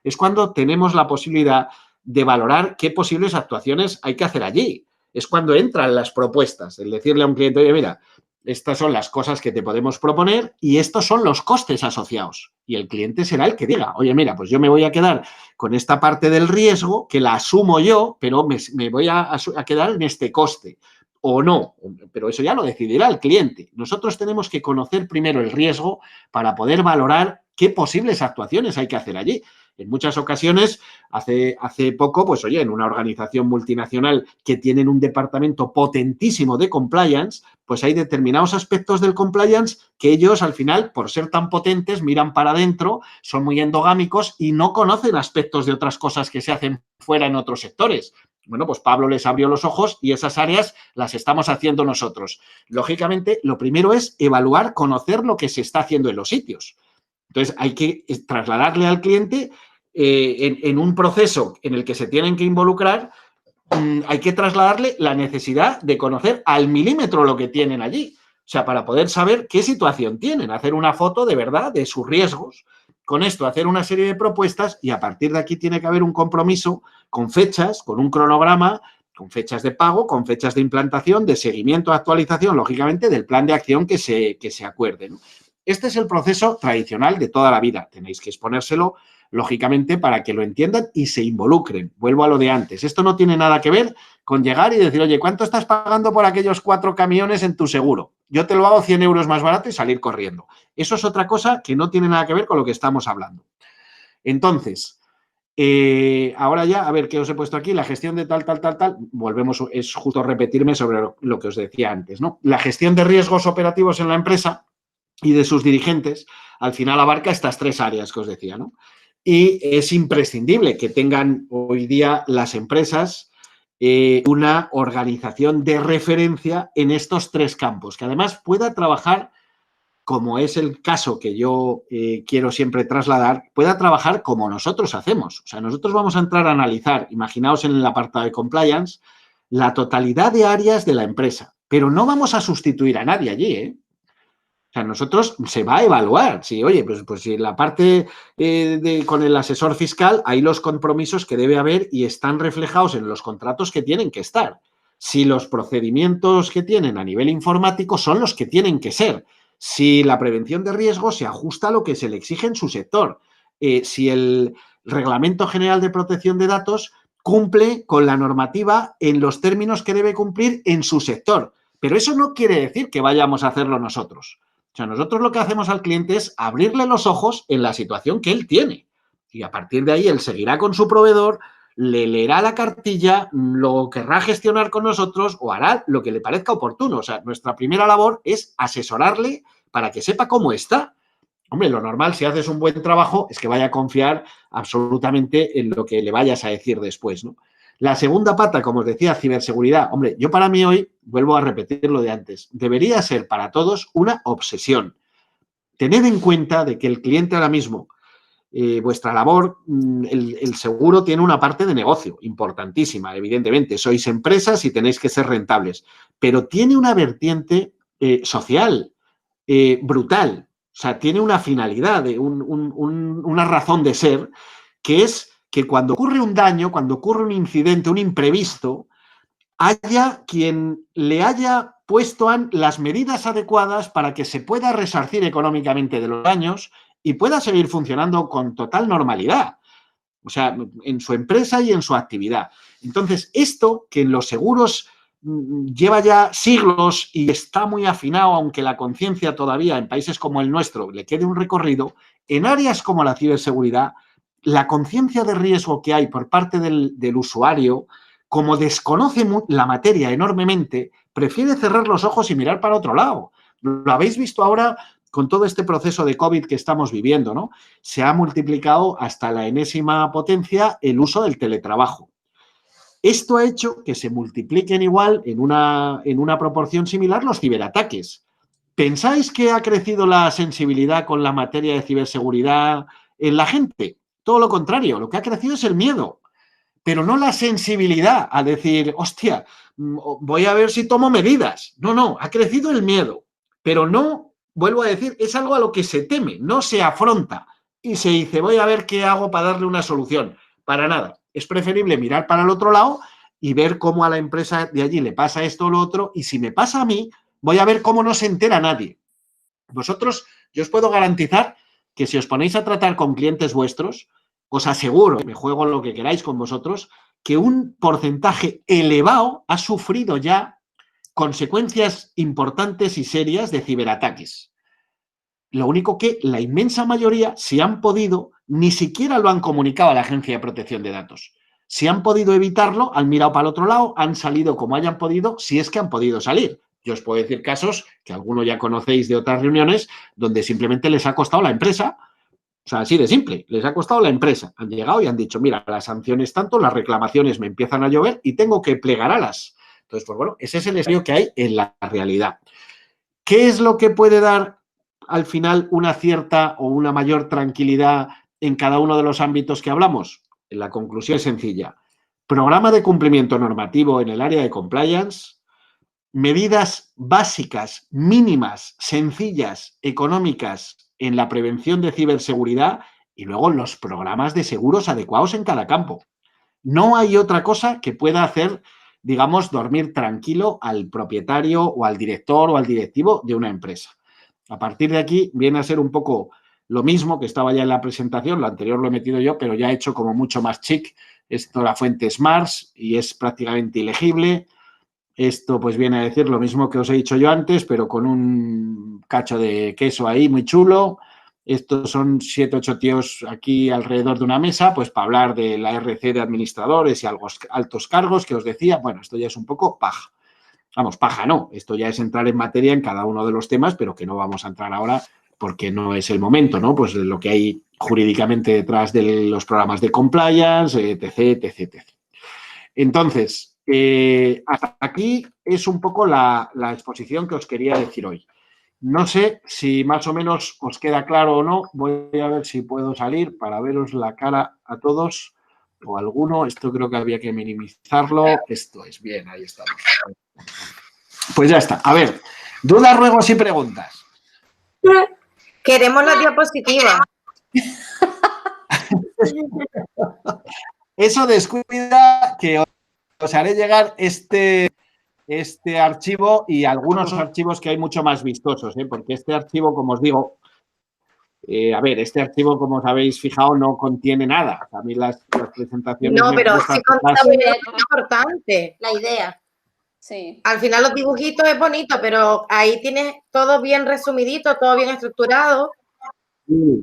es cuando tenemos la posibilidad de valorar qué posibles actuaciones hay que hacer allí. Es cuando entran las propuestas, el decirle a un cliente, oye, mira, estas son las cosas que te podemos proponer y estos son los costes asociados. Y el cliente será el que diga, oye, mira, pues yo me voy a quedar con esta parte del riesgo que la asumo yo, pero me voy a quedar en este coste. O no, pero eso ya lo decidirá el cliente. Nosotros tenemos que conocer primero el riesgo para poder valorar qué posibles actuaciones hay que hacer allí. En muchas ocasiones, hace poco, pues oye, en una organización multinacional que tienen un departamento potentísimo de compliance, pues hay determinados aspectos del compliance que ellos al final, por ser tan potentes, miran para adentro, son muy endogámicos y no conocen aspectos de otras cosas que se hacen fuera en otros sectores. Bueno, pues Pablo les abrió los ojos y esas áreas las estamos haciendo nosotros. Lógicamente, lo primero es evaluar, conocer lo que se está haciendo en los sitios. Entonces, hay que trasladarle al cliente en un proceso en el que se tienen que involucrar, hay que trasladarle la necesidad de conocer al milímetro lo que tienen allí. O sea, para poder saber qué situación tienen, hacer una foto de verdad de sus riesgos. Con esto, hacer una serie de propuestas y a partir de aquí tiene que haber un compromiso con fechas, con un cronograma, con fechas de pago, con fechas de implantación, de seguimiento, actualización, lógicamente, del plan de acción que se acuerde, ¿no? Este es el proceso tradicional de toda la vida. Tenéis que exponérselo, lógicamente, para que lo entiendan y se involucren. Vuelvo a lo de antes. Esto no tiene nada que ver con llegar y decir, oye, ¿cuánto estás pagando por aquellos 4 camiones en tu seguro? Yo te lo hago 100 euros más barato y salir corriendo. Eso es otra cosa que no tiene nada que ver con lo que estamos hablando. Entonces, ahora ya, a ver, ¿qué os he puesto aquí? La gestión de tal. Volvemos, es justo repetirme sobre lo que os decía antes, ¿no? La gestión de riesgos operativos en la empresa y de sus dirigentes, al final abarca estas tres áreas que os decía, ¿no? Y es imprescindible que tengan hoy día las empresas una organización de referencia en estos tres campos, que además pueda trabajar, como es el caso que yo quiero siempre trasladar, pueda trabajar como nosotros hacemos. O sea, nosotros vamos a entrar a analizar, imaginaos en el apartado de compliance, la totalidad de áreas de la empresa, pero no vamos a sustituir a nadie allí, ¿eh? O sea, nosotros se va a evaluar. Si, oye, pues si en la parte con el asesor fiscal hay los compromisos que debe haber y están reflejados en los contratos que tienen que estar. Si los procedimientos que tienen a nivel informático son los que tienen que ser. Si la prevención de riesgos se ajusta a lo que se le exige en su sector. Si el Reglamento General de Protección de Datos cumple con la normativa en los términos que debe cumplir en su sector. Pero eso no quiere decir que vayamos a hacerlo nosotros. O sea, nosotros lo que hacemos al cliente es abrirle los ojos en la situación que él tiene. Y a partir de ahí él seguirá con su proveedor, le leerá la cartilla, lo querrá gestionar con nosotros o hará lo que le parezca oportuno. O sea, nuestra primera labor es asesorarle para que sepa cómo está. Hombre, lo normal, si haces un buen trabajo, es que vaya a confiar absolutamente en lo que le vayas a decir después, ¿no? La segunda pata, como os decía, ciberseguridad. Hombre, yo para mí hoy, vuelvo a repetir lo de antes, debería ser para todos una obsesión. Tened en cuenta de que el cliente ahora mismo, vuestra labor, el seguro tiene una parte de negocio importantísima, evidentemente. Sois empresas y tenéis que ser rentables, pero tiene una vertiente social brutal. O sea, tiene una finalidad, una razón de ser, que es que cuando ocurre un daño, cuando ocurre un incidente, un imprevisto, haya quien le haya puesto las medidas adecuadas para que se pueda resarcir económicamente de los daños y pueda seguir funcionando con total normalidad. O sea, en su empresa y en su actividad. Entonces, esto que en los seguros lleva ya siglos y está muy afinado, aunque la conciencia todavía en países como el nuestro le quede un recorrido, en áreas como la ciberseguridad, la conciencia de riesgo que hay por parte del usuario, como desconoce la materia enormemente, prefiere cerrar los ojos y mirar para otro lado. Lo habéis visto ahora con todo este proceso de COVID que estamos viviendo, ¿no? Se ha multiplicado hasta la enésima potencia el uso del teletrabajo. Esto ha hecho que se multipliquen igual en una proporción similar los ciberataques. ¿Pensáis que ha crecido la sensibilidad con la materia de ciberseguridad en la gente? Todo lo contrario, lo que ha crecido es el miedo, pero no la sensibilidad a decir, hostia, voy a ver si tomo medidas. No, ha crecido el miedo, pero no, vuelvo a decir, es algo a lo que se teme, no se afronta y se dice, voy a ver qué hago para darle una solución. Para nada. Es preferible mirar para el otro lado y ver cómo a la empresa de allí le pasa esto o lo otro, y si me pasa a mí, voy a ver cómo no se entera nadie. Vosotros, yo os puedo garantizar que si os ponéis a tratar con clientes vuestros, os aseguro, me juego lo que queráis con vosotros, que un porcentaje elevado ha sufrido ya consecuencias importantes y serias de ciberataques. Lo único que la inmensa mayoría, si han podido, ni siquiera lo han comunicado a la Agencia de Protección de Datos. Si han podido evitarlo, han mirado para el otro lado, han salido como hayan podido, si es que han podido salir. Yo os puedo decir casos que algunos ya conocéis de otras reuniones donde simplemente les ha costado la empresa. O sea, así de simple, les ha costado la empresa. Han llegado y han dicho, mira, las sanciones tanto, las reclamaciones me empiezan a llover y tengo que plegar alas. Entonces, pues bueno, ese es el escenario que hay en la realidad. ¿Qué es lo que puede dar al final una cierta o una mayor tranquilidad en cada uno de los ámbitos que hablamos? La conclusión es sencilla. Programa de cumplimiento normativo en el área de compliance, medidas básicas, mínimas, sencillas, económicas en la prevención de ciberseguridad y luego los programas de seguros adecuados en cada campo. No hay otra cosa que pueda hacer, digamos, dormir tranquilo al propietario o al director o al directivo de una empresa. A partir de aquí viene a ser un poco lo mismo que estaba ya en la presentación, lo anterior lo he metido yo, pero ya he hecho como mucho más chic. Esto la fuente Smarts y es prácticamente ilegible. Esto pues viene a decir lo mismo que os he dicho yo antes, pero con un cacho de queso ahí muy chulo. Estos son 7 o 8 tíos aquí alrededor de una mesa, pues para hablar de la RC de administradores y altos cargos que os decía. Bueno, esto ya es un poco paja. Vamos, paja no, esto ya es entrar en materia en cada uno de los temas, pero que no vamos a entrar ahora porque no es el momento, ¿no? Pues lo que hay jurídicamente detrás de los programas de compliance, etc. Entonces, hasta aquí es un poco la exposición que os quería decir hoy. No sé si más o menos os queda claro o no. Voy a ver si puedo salir para veros la cara a todos o alguno. Esto creo que había que minimizarlo. Esto es bien, ahí estamos. Pues ya está. A ver, dudas, ruegos y preguntas. Queremos la diapositiva. Eso descuida que os haré llegar este archivo y algunos archivos que hay mucho más vistosos, porque este archivo, como os digo, este archivo, como os habéis fijado, no contiene nada. A mí las presentaciones... No, pero sí contiene algo importante. La idea. Sí. Al final los dibujitos es bonito, pero ahí tienes todo bien resumidito, todo bien estructurado.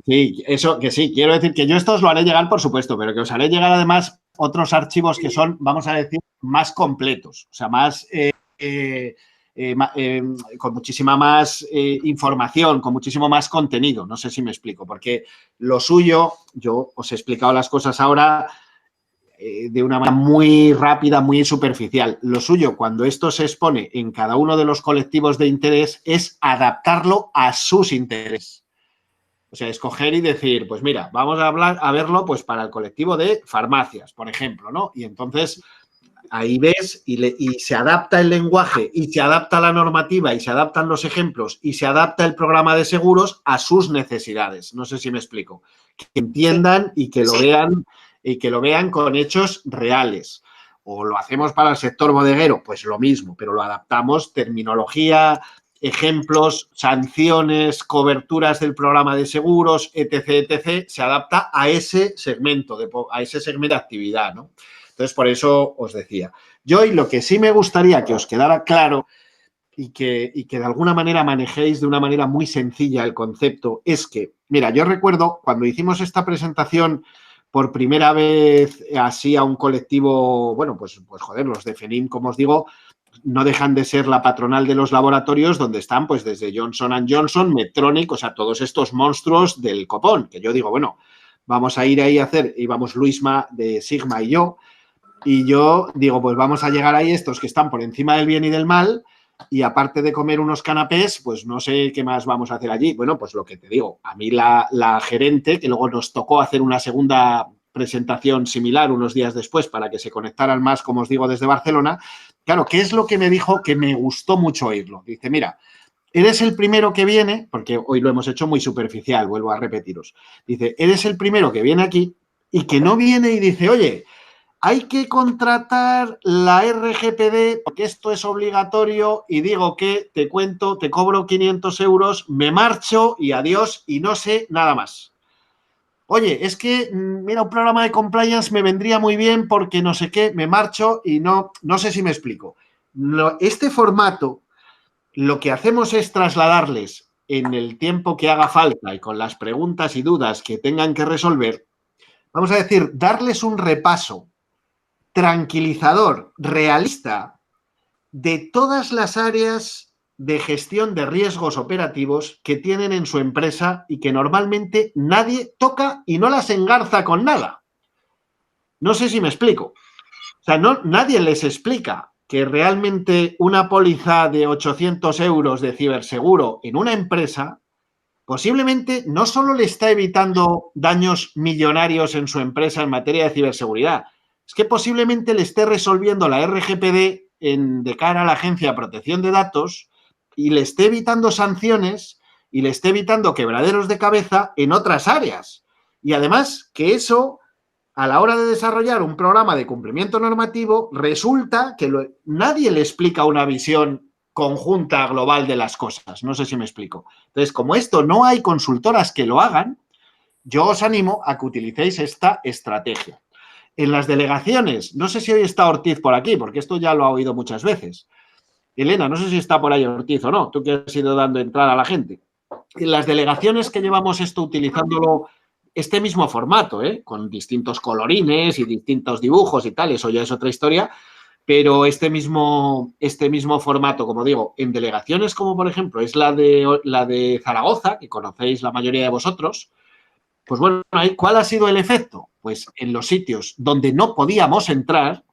Sí, eso que sí. Quiero decir que yo esto os lo haré llegar, por supuesto, pero que os haré llegar además otros archivos que son, vamos a decir, más completos, o sea, más con muchísima más información, con muchísimo más contenido. No sé si me explico, porque lo suyo, yo os he explicado las cosas ahora de una manera muy rápida, muy superficial. Lo suyo, cuando esto se expone en cada uno de los colectivos de interés, es adaptarlo a sus intereses. O sea, escoger y decir, pues mira, vamos a verlo pues para el colectivo de farmacias, por ejemplo, ¿no? Y entonces ahí ves y se adapta el lenguaje y se adapta la normativa y se adaptan los ejemplos y se adapta el programa de seguros a sus necesidades. No sé si me explico. Que entiendan y que lo vean con hechos reales. O lo hacemos para el sector bodeguero, pues lo mismo, pero lo adaptamos, terminología, ejemplos, sanciones, coberturas del programa de seguros, etc., etc., se adapta a ese segmento de actividad, ¿no? Entonces, por eso os decía. Yo, y lo que sí me gustaría que os quedara claro y que de alguna manera manejéis de una manera muy sencilla el concepto, es que, mira, yo recuerdo cuando hicimos esta presentación por primera vez así a un colectivo, bueno, pues joder, los de FENIM, como os digo, no dejan de ser la patronal de los laboratorios donde están pues desde Johnson & Johnson, Medtronic, o sea, todos estos monstruos del copón, que yo digo, bueno, vamos a ir ahí a hacer, íbamos Luisma de Sigma y yo digo, pues vamos a llegar ahí estos que están por encima del bien y del mal, y aparte de comer unos canapés, pues no sé qué más vamos a hacer allí. Bueno, pues lo que te digo, a mí la gerente, que luego nos tocó hacer una segunda presentación similar unos días después para que se conectaran más, como os digo, desde Barcelona, claro, ¿qué es lo que me dijo que me gustó mucho oírlo? Dice, mira, eres el primero que viene, porque hoy lo hemos hecho muy superficial, vuelvo a repetiros, dice, eres el primero que viene aquí y que no viene y dice, oye, hay que contratar la RGPD porque esto es obligatorio y digo que te cuento, te cobro 500 euros, me marcho y adiós y no sé nada más. Oye, es que, mira, un programa de compliance me vendría muy bien porque no sé qué, me marcho y no sé si me explico. Este formato, lo que hacemos es trasladarles en el tiempo que haga falta y con las preguntas y dudas que tengan que resolver, vamos a decir, darles un repaso tranquilizador, realista, de todas las áreas de gestión de riesgos operativos que tienen en su empresa y que normalmente nadie toca y no las engarza con nada. No sé si me explico. O sea, nadie les explica que realmente una póliza de 800 euros de ciberseguro en una empresa posiblemente no solo le está evitando daños millonarios en su empresa en materia de ciberseguridad, es que posiblemente le esté resolviendo la RGPD de cara a la Agencia de Protección de Datos y le esté evitando sanciones y le esté evitando quebraderos de cabeza en otras áreas. Y además que eso, a la hora de desarrollar un programa de cumplimiento normativo, resulta que nadie le explica una visión conjunta global de las cosas. No sé si me explico. Entonces, como esto no hay consultoras que lo hagan, yo os animo a que utilicéis esta estrategia. En las delegaciones, no sé si hoy está Ortiz por aquí, porque esto ya lo ha oído muchas veces. Elena, no sé si está por ahí Ortiz o no, tú que has ido dando entrada a la gente. En las delegaciones que llevamos esto utilizándolo, este mismo formato, con distintos colorines y distintos dibujos y tal, eso ya es otra historia, pero este mismo formato, como digo, en delegaciones como por ejemplo es la de Zaragoza, que conocéis la mayoría de vosotros, pues bueno, ¿cuál ha sido el efecto? Pues en los sitios donde no podíamos entrar,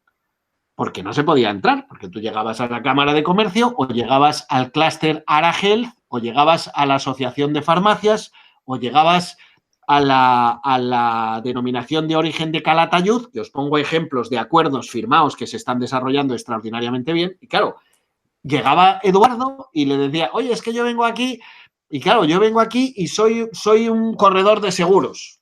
porque no se podía entrar, porque tú llegabas a la Cámara de Comercio o llegabas al clúster Ara Health o llegabas a la Asociación de Farmacias o llegabas a la denominación de origen de Calatayud, que os pongo ejemplos de acuerdos firmados que se están desarrollando extraordinariamente bien. Y claro, llegaba Eduardo y le decía, oye, es que yo vengo aquí, y claro, yo vengo aquí y soy un corredor de seguros.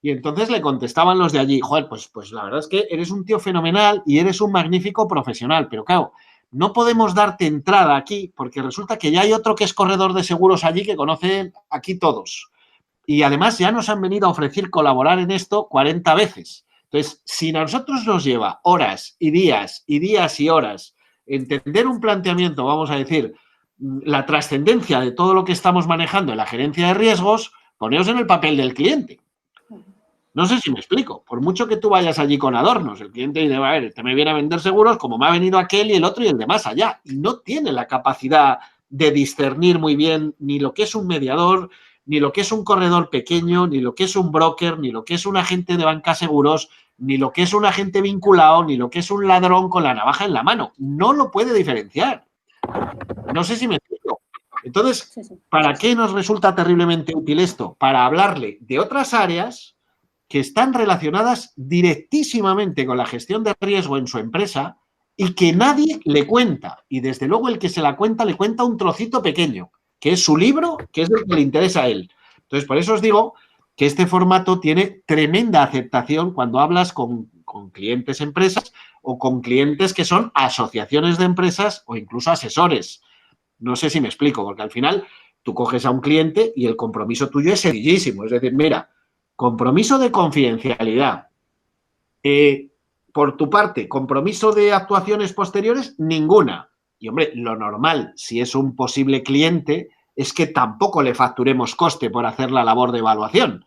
Y entonces le contestaban los de allí, joder, pues la verdad es que eres un tío fenomenal y eres un magnífico profesional, pero claro, no podemos darte entrada aquí porque resulta que ya hay otro que es corredor de seguros allí que conocen aquí todos. Y además ya nos han venido a ofrecer colaborar en esto 40 veces. Entonces, si a nosotros nos lleva horas y días y horas entender un planteamiento, vamos a decir, la trascendencia de todo lo que estamos manejando en la gerencia de riesgos, poneos en el papel del cliente. No sé si me explico. Por mucho que tú vayas allí con adornos, el cliente dice, a ver, este me viene a vender seguros como me ha venido aquel y el otro y el de más allá. Y no tiene la capacidad de discernir muy bien ni lo que es un mediador, ni lo que es un corredor pequeño, ni lo que es un broker, ni lo que es un agente de banca seguros, ni lo que es un agente vinculado, ni lo que es un ladrón con la navaja en la mano. No lo puede diferenciar. No sé si me explico. Entonces, ¿para qué nos resulta terriblemente útil esto? Para hablarle de otras áreas que están relacionadas directísimamente con la gestión de riesgo en su empresa y que nadie le cuenta. Y desde luego el que se la cuenta le cuenta un trocito pequeño, que es su libro, que es lo que le interesa a él. Entonces, por eso os digo que este formato tiene tremenda aceptación cuando hablas con clientes, empresas o con clientes que son asociaciones de empresas o incluso asesores. No sé si me explico, porque al final tú coges a un cliente y el compromiso tuyo es sencillísimo. Es decir, mira, compromiso de confidencialidad. Por tu parte, compromiso de actuaciones posteriores, ninguna. Y, hombre, lo normal, si es un posible cliente, es que tampoco le facturemos coste por hacer la labor de evaluación.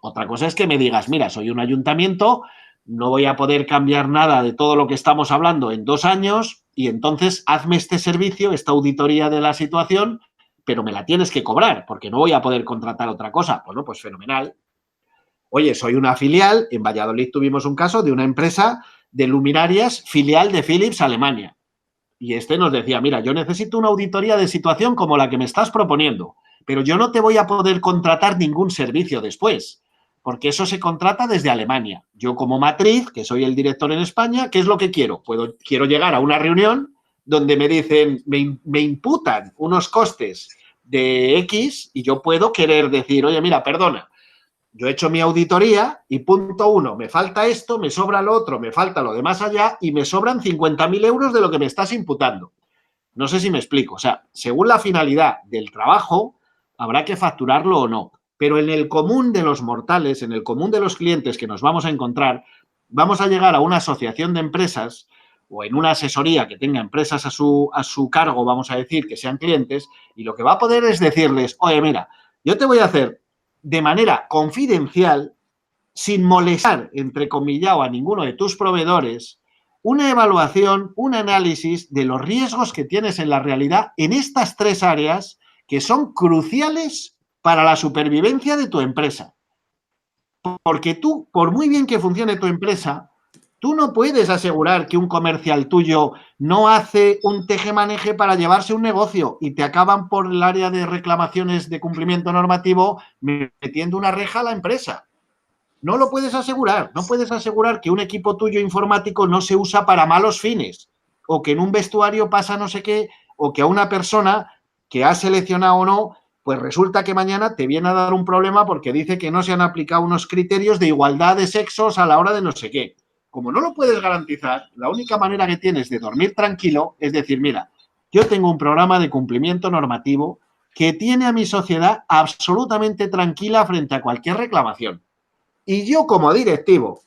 Otra cosa es que me digas, mira, soy un ayuntamiento, no voy a poder cambiar nada de todo lo que estamos hablando en 2 años y entonces hazme este servicio, esta auditoría de la situación, pero me la tienes que cobrar porque no voy a poder contratar otra cosa. Bueno, pues fenomenal. Oye, soy una filial, en Valladolid tuvimos un caso de una empresa de luminarias filial de Philips Alemania. Y este nos decía, mira, yo necesito una auditoría de situación como la que me estás proponiendo, pero yo no te voy a poder contratar ningún servicio después, porque eso se contrata desde Alemania. Yo como matriz, que soy el director en España, ¿qué es lo que quiero? Quiero llegar a una reunión donde me dicen, me imputan unos costes de X y yo puedo querer decir, oye, mira, perdona, yo he hecho mi auditoría y punto 1, me falta esto, me sobra lo otro, me falta lo de más allá y me sobran 50.000 euros de lo que me estás imputando. No sé si me explico. O sea, según la finalidad del trabajo, habrá que facturarlo o no. Pero en el común de los mortales, en el común de los clientes que nos vamos a encontrar, vamos a llegar a una asociación de empresas o en una asesoría que tenga empresas a su cargo, vamos a decir, que sean clientes, y lo que va a poder es decirles, oye, mira, yo te voy a hacer de manera confidencial, sin molestar, entrecomillado, a ninguno de tus proveedores, una evaluación, un análisis de los riesgos que tienes en la realidad en estas 3 áreas que son cruciales para la supervivencia de tu empresa. Porque tú, por muy bien que funcione tu empresa, tú no puedes asegurar que un comercial tuyo no hace un tejemaneje para llevarse un negocio y te acaban por el área de reclamaciones de cumplimiento normativo metiendo una reja a la empresa. No lo puedes asegurar. No puedes asegurar que un equipo tuyo informático no se usa para malos fines o que en un vestuario pasa no sé qué o que a una persona que has seleccionado o no, pues resulta que mañana te viene a dar un problema porque dice que no se han aplicado unos criterios de igualdad de sexos a la hora de no sé qué. Como no lo puedes garantizar, la única manera que tienes de dormir tranquilo es decir, mira, yo tengo un programa de cumplimiento normativo que tiene a mi sociedad absolutamente tranquila frente a cualquier reclamación. Y yo como directivo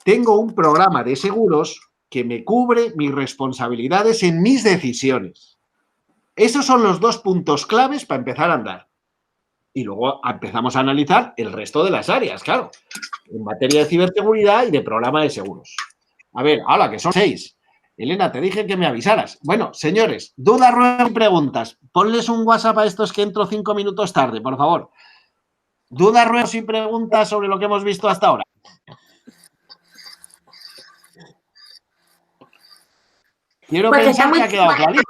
tengo un programa de seguros que me cubre mis responsabilidades en mis decisiones. Esos son los 2 puntos claves para empezar a andar. Y luego empezamos a analizar el resto de las áreas, claro, en materia de ciberseguridad y de programa de seguros. A ver, ahora que son 6. Elena, te dije que me avisaras. Bueno, señores, dudas, ruegos y preguntas. Ponles un WhatsApp a estos que entro 5 minutos tarde, por favor. Dudas, ruegos y preguntas sobre lo que hemos visto hasta ahora. Quiero Pues pensar que ha quedado clarito.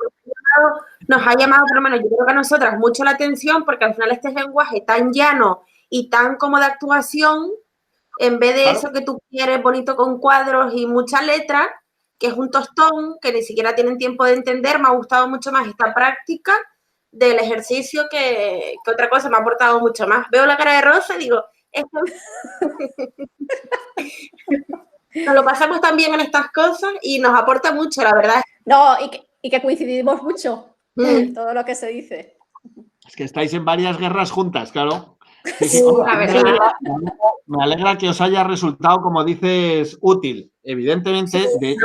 Nos ha llamado, por lo menos, yo creo que a nosotras, mucho la atención porque al final este lenguaje tan llano y tan como de actuación, en vez de eso que tú quieres bonito con cuadros y mucha letra, que es un tostón que ni siquiera tienen tiempo de entender, me ha gustado mucho más esta práctica del ejercicio que otra cosa, me ha aportado mucho más. Veo la cara de Rosa y digo, nos lo pasamos tan bien en estas cosas y nos aporta mucho, la verdad. No, y que coincidimos mucho en todo lo que se dice. Es que estáis en varias guerras juntas, claro. Sí, la verdad. Me alegra que os haya resultado, como dices, útil. Evidentemente, de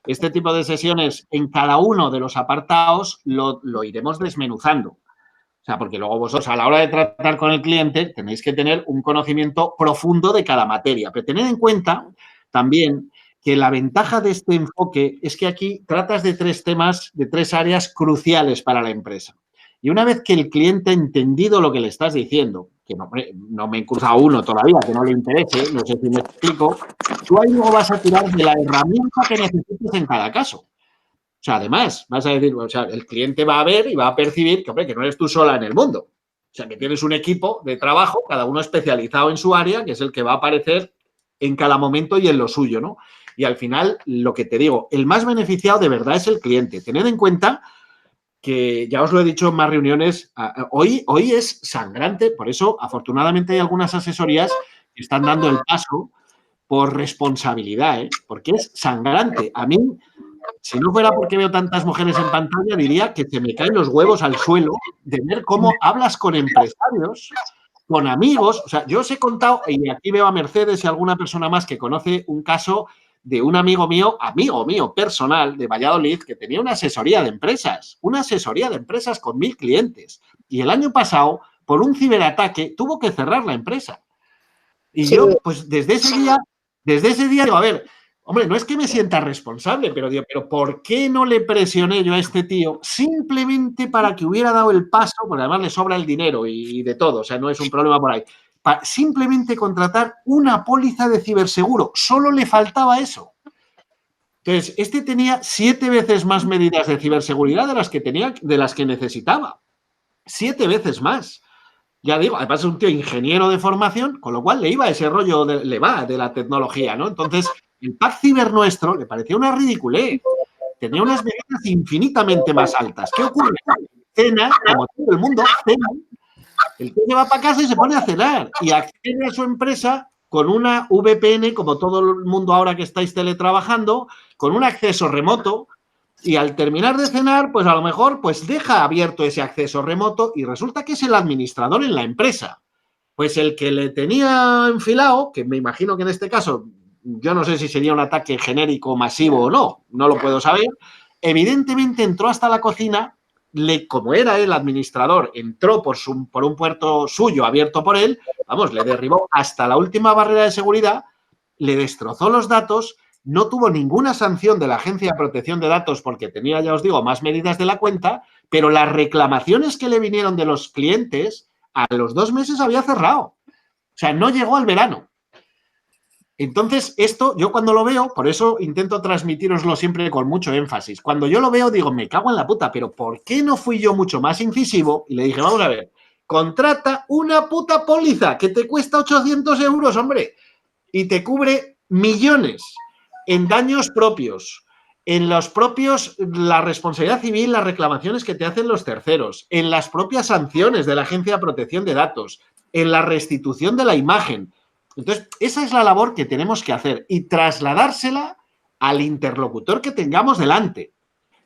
este tipo de sesiones en cada uno de los apartados lo iremos desmenuzando. O sea, porque luego vosotros a la hora de tratar con el cliente tenéis que tener un conocimiento profundo de cada materia. Pero tened en cuenta también que la ventaja de este enfoque es que aquí tratas de 3 temas, de 3 áreas cruciales para la empresa. Y una vez que el cliente ha entendido lo que le estás diciendo, que no me he cruzado uno todavía que no le interese, no sé si me explico, tú ahí luego vas a tirar de la herramienta que necesites en cada caso. O sea, además, vas a decir, o sea, el cliente va a ver y va a percibir que, hombre, que no eres tú sola en el mundo. O sea, que tienes un equipo de trabajo, cada uno especializado en su área, que es el que va a aparecer en cada momento y en lo suyo, ¿no? Y al final, lo que te digo, el más beneficiado de verdad es el cliente. Tened en cuenta que, ya os lo he dicho en más reuniones, hoy es sangrante, por eso, afortunadamente, hay algunas asesorías que están dando el paso, por responsabilidad, ¿eh? Porque es sangrante. A mí, si no fuera porque veo tantas mujeres en pantalla, diría que se me caen los huevos al suelo de ver cómo hablas con empresarios, con amigos. O sea, yo os he contado, y aquí veo a Mercedes y alguna persona más que conoce un caso de un amigo mío personal de Valladolid, que tenía una asesoría de empresas con 1000 clientes. Y el año pasado, por un ciberataque, tuvo que cerrar la empresa. Y Sí. yo, pues desde ese día digo, a ver, hombre, no es que me sienta responsable, pero digo, pero ¿por qué no le presioné yo a este tío simplemente para que hubiera dado el paso? Porque además le sobra el dinero y de todo, o sea, no es un problema por ahí. Para simplemente contratar una póliza de ciberseguro, solo le faltaba eso. Entonces, este tenía 7 veces más medidas de ciberseguridad de las que necesitaba. 7 veces más. Ya digo, además es un tío ingeniero de formación, con lo cual le iba ese rollo, de la tecnología, ¿no? Entonces, el pack ciber nuestro le parecía una ridiculez. Tenía unas medidas infinitamente más altas. ¿Qué ocurre? Cena, como todo el mundo, cena. El tío va para casa y se pone a cenar y accede a su empresa con una VPN, como todo el mundo ahora que estáis teletrabajando, con un acceso remoto. Y al terminar de cenar, pues a lo mejor pues deja abierto ese acceso remoto y resulta que es el administrador en la empresa. Pues el que le tenía enfilado, que me imagino que en este caso, yo no sé si sería un ataque genérico masivo o no, no lo puedo saber, evidentemente entró hasta la cocina, como era el administrador, entró por un puerto suyo abierto por él, vamos, le derribó hasta la última barrera de seguridad, le destrozó los datos. No tuvo ninguna sanción de la Agencia de Protección de Datos porque tenía, ya os digo, más medidas de la cuenta, pero las reclamaciones que le vinieron de los clientes, a los 2 meses había cerrado. O sea, no llegó al verano. Entonces, esto, yo cuando lo veo, por eso intento transmitiroslo siempre con mucho énfasis. Cuando yo lo veo, digo, me cago en la puta, pero ¿por qué no fui yo mucho más incisivo? Y le dije, vamos a ver, contrata una puta póliza que te cuesta 800 euros, hombre, y te cubre millones en daños propios, en los propios, la responsabilidad civil, las reclamaciones que te hacen los terceros, en las propias sanciones de la Agencia de Protección de Datos, en la restitución de la imagen. Entonces, esa es la labor que tenemos que hacer y trasladársela al interlocutor que tengamos delante.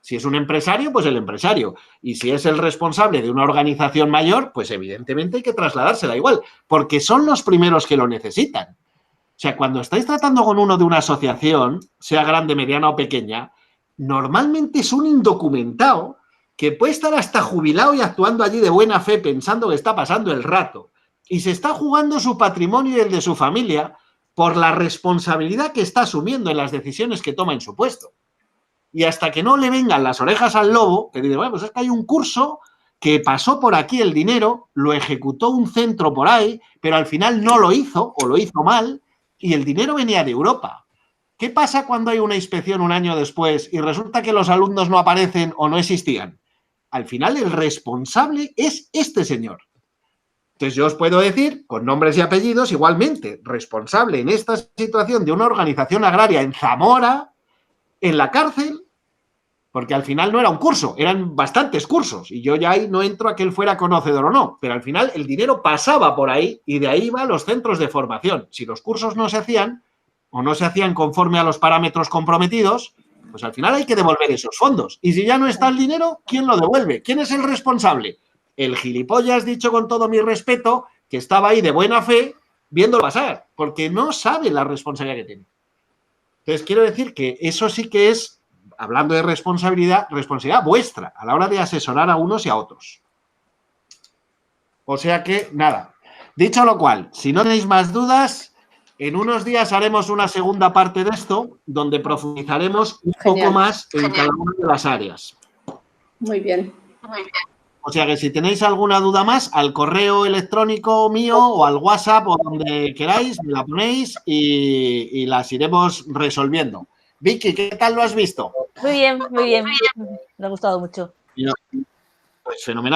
Si es un empresario, pues el empresario. Y si es el responsable de una organización mayor, pues evidentemente hay que trasladársela igual, porque son los primeros que lo necesitan. O sea, cuando estáis tratando con uno de una asociación, sea grande, mediana o pequeña, normalmente es un indocumentado que puede estar hasta jubilado y actuando allí de buena fe pensando que está pasando el rato y se está jugando su patrimonio y el de su familia por la responsabilidad que está asumiendo en las decisiones que toma en su puesto. Y hasta que no le vengan las orejas al lobo, que dice, bueno, pues es que hay un curso que pasó por aquí el dinero, lo ejecutó un centro por ahí, pero al final no lo hizo o lo hizo mal, y el dinero venía de Europa. ¿Qué pasa cuando hay una inspección un año después y resulta que los alumnos no aparecen o no existían? Al final el responsable es este señor. Entonces yo os puedo decir, con nombres y apellidos, igualmente, responsable en esta situación de una organización agraria en Zamora, en la cárcel, porque al final no era un curso, eran bastantes cursos, y yo ya ahí no entro a que él fuera conocedor o no, pero al final el dinero pasaba por ahí y de ahí iba a los centros de formación. Si los cursos no se hacían o no se hacían conforme a los parámetros comprometidos, pues al final hay que devolver esos fondos. Y si ya no está el dinero, ¿quién lo devuelve? ¿Quién es el responsable? El gilipollas, dicho con todo mi respeto, que estaba ahí de buena fe viéndolo pasar, porque no sabe la responsabilidad que tiene. Entonces, quiero decir que eso sí que es, hablando de responsabilidad vuestra a la hora de asesorar a unos y a otros. O sea que, nada. Dicho lo cual, si no tenéis más dudas, en unos días haremos una segunda parte de esto, donde profundizaremos un poco más en cada una de las áreas. Muy bien. O sea que si tenéis alguna duda más, al correo electrónico mío o al WhatsApp o donde queráis, me la ponéis y las iremos resolviendo. Vicky, ¿qué tal lo has visto? Muy bien, muy bien. Me ha gustado mucho. Pues fenomenal.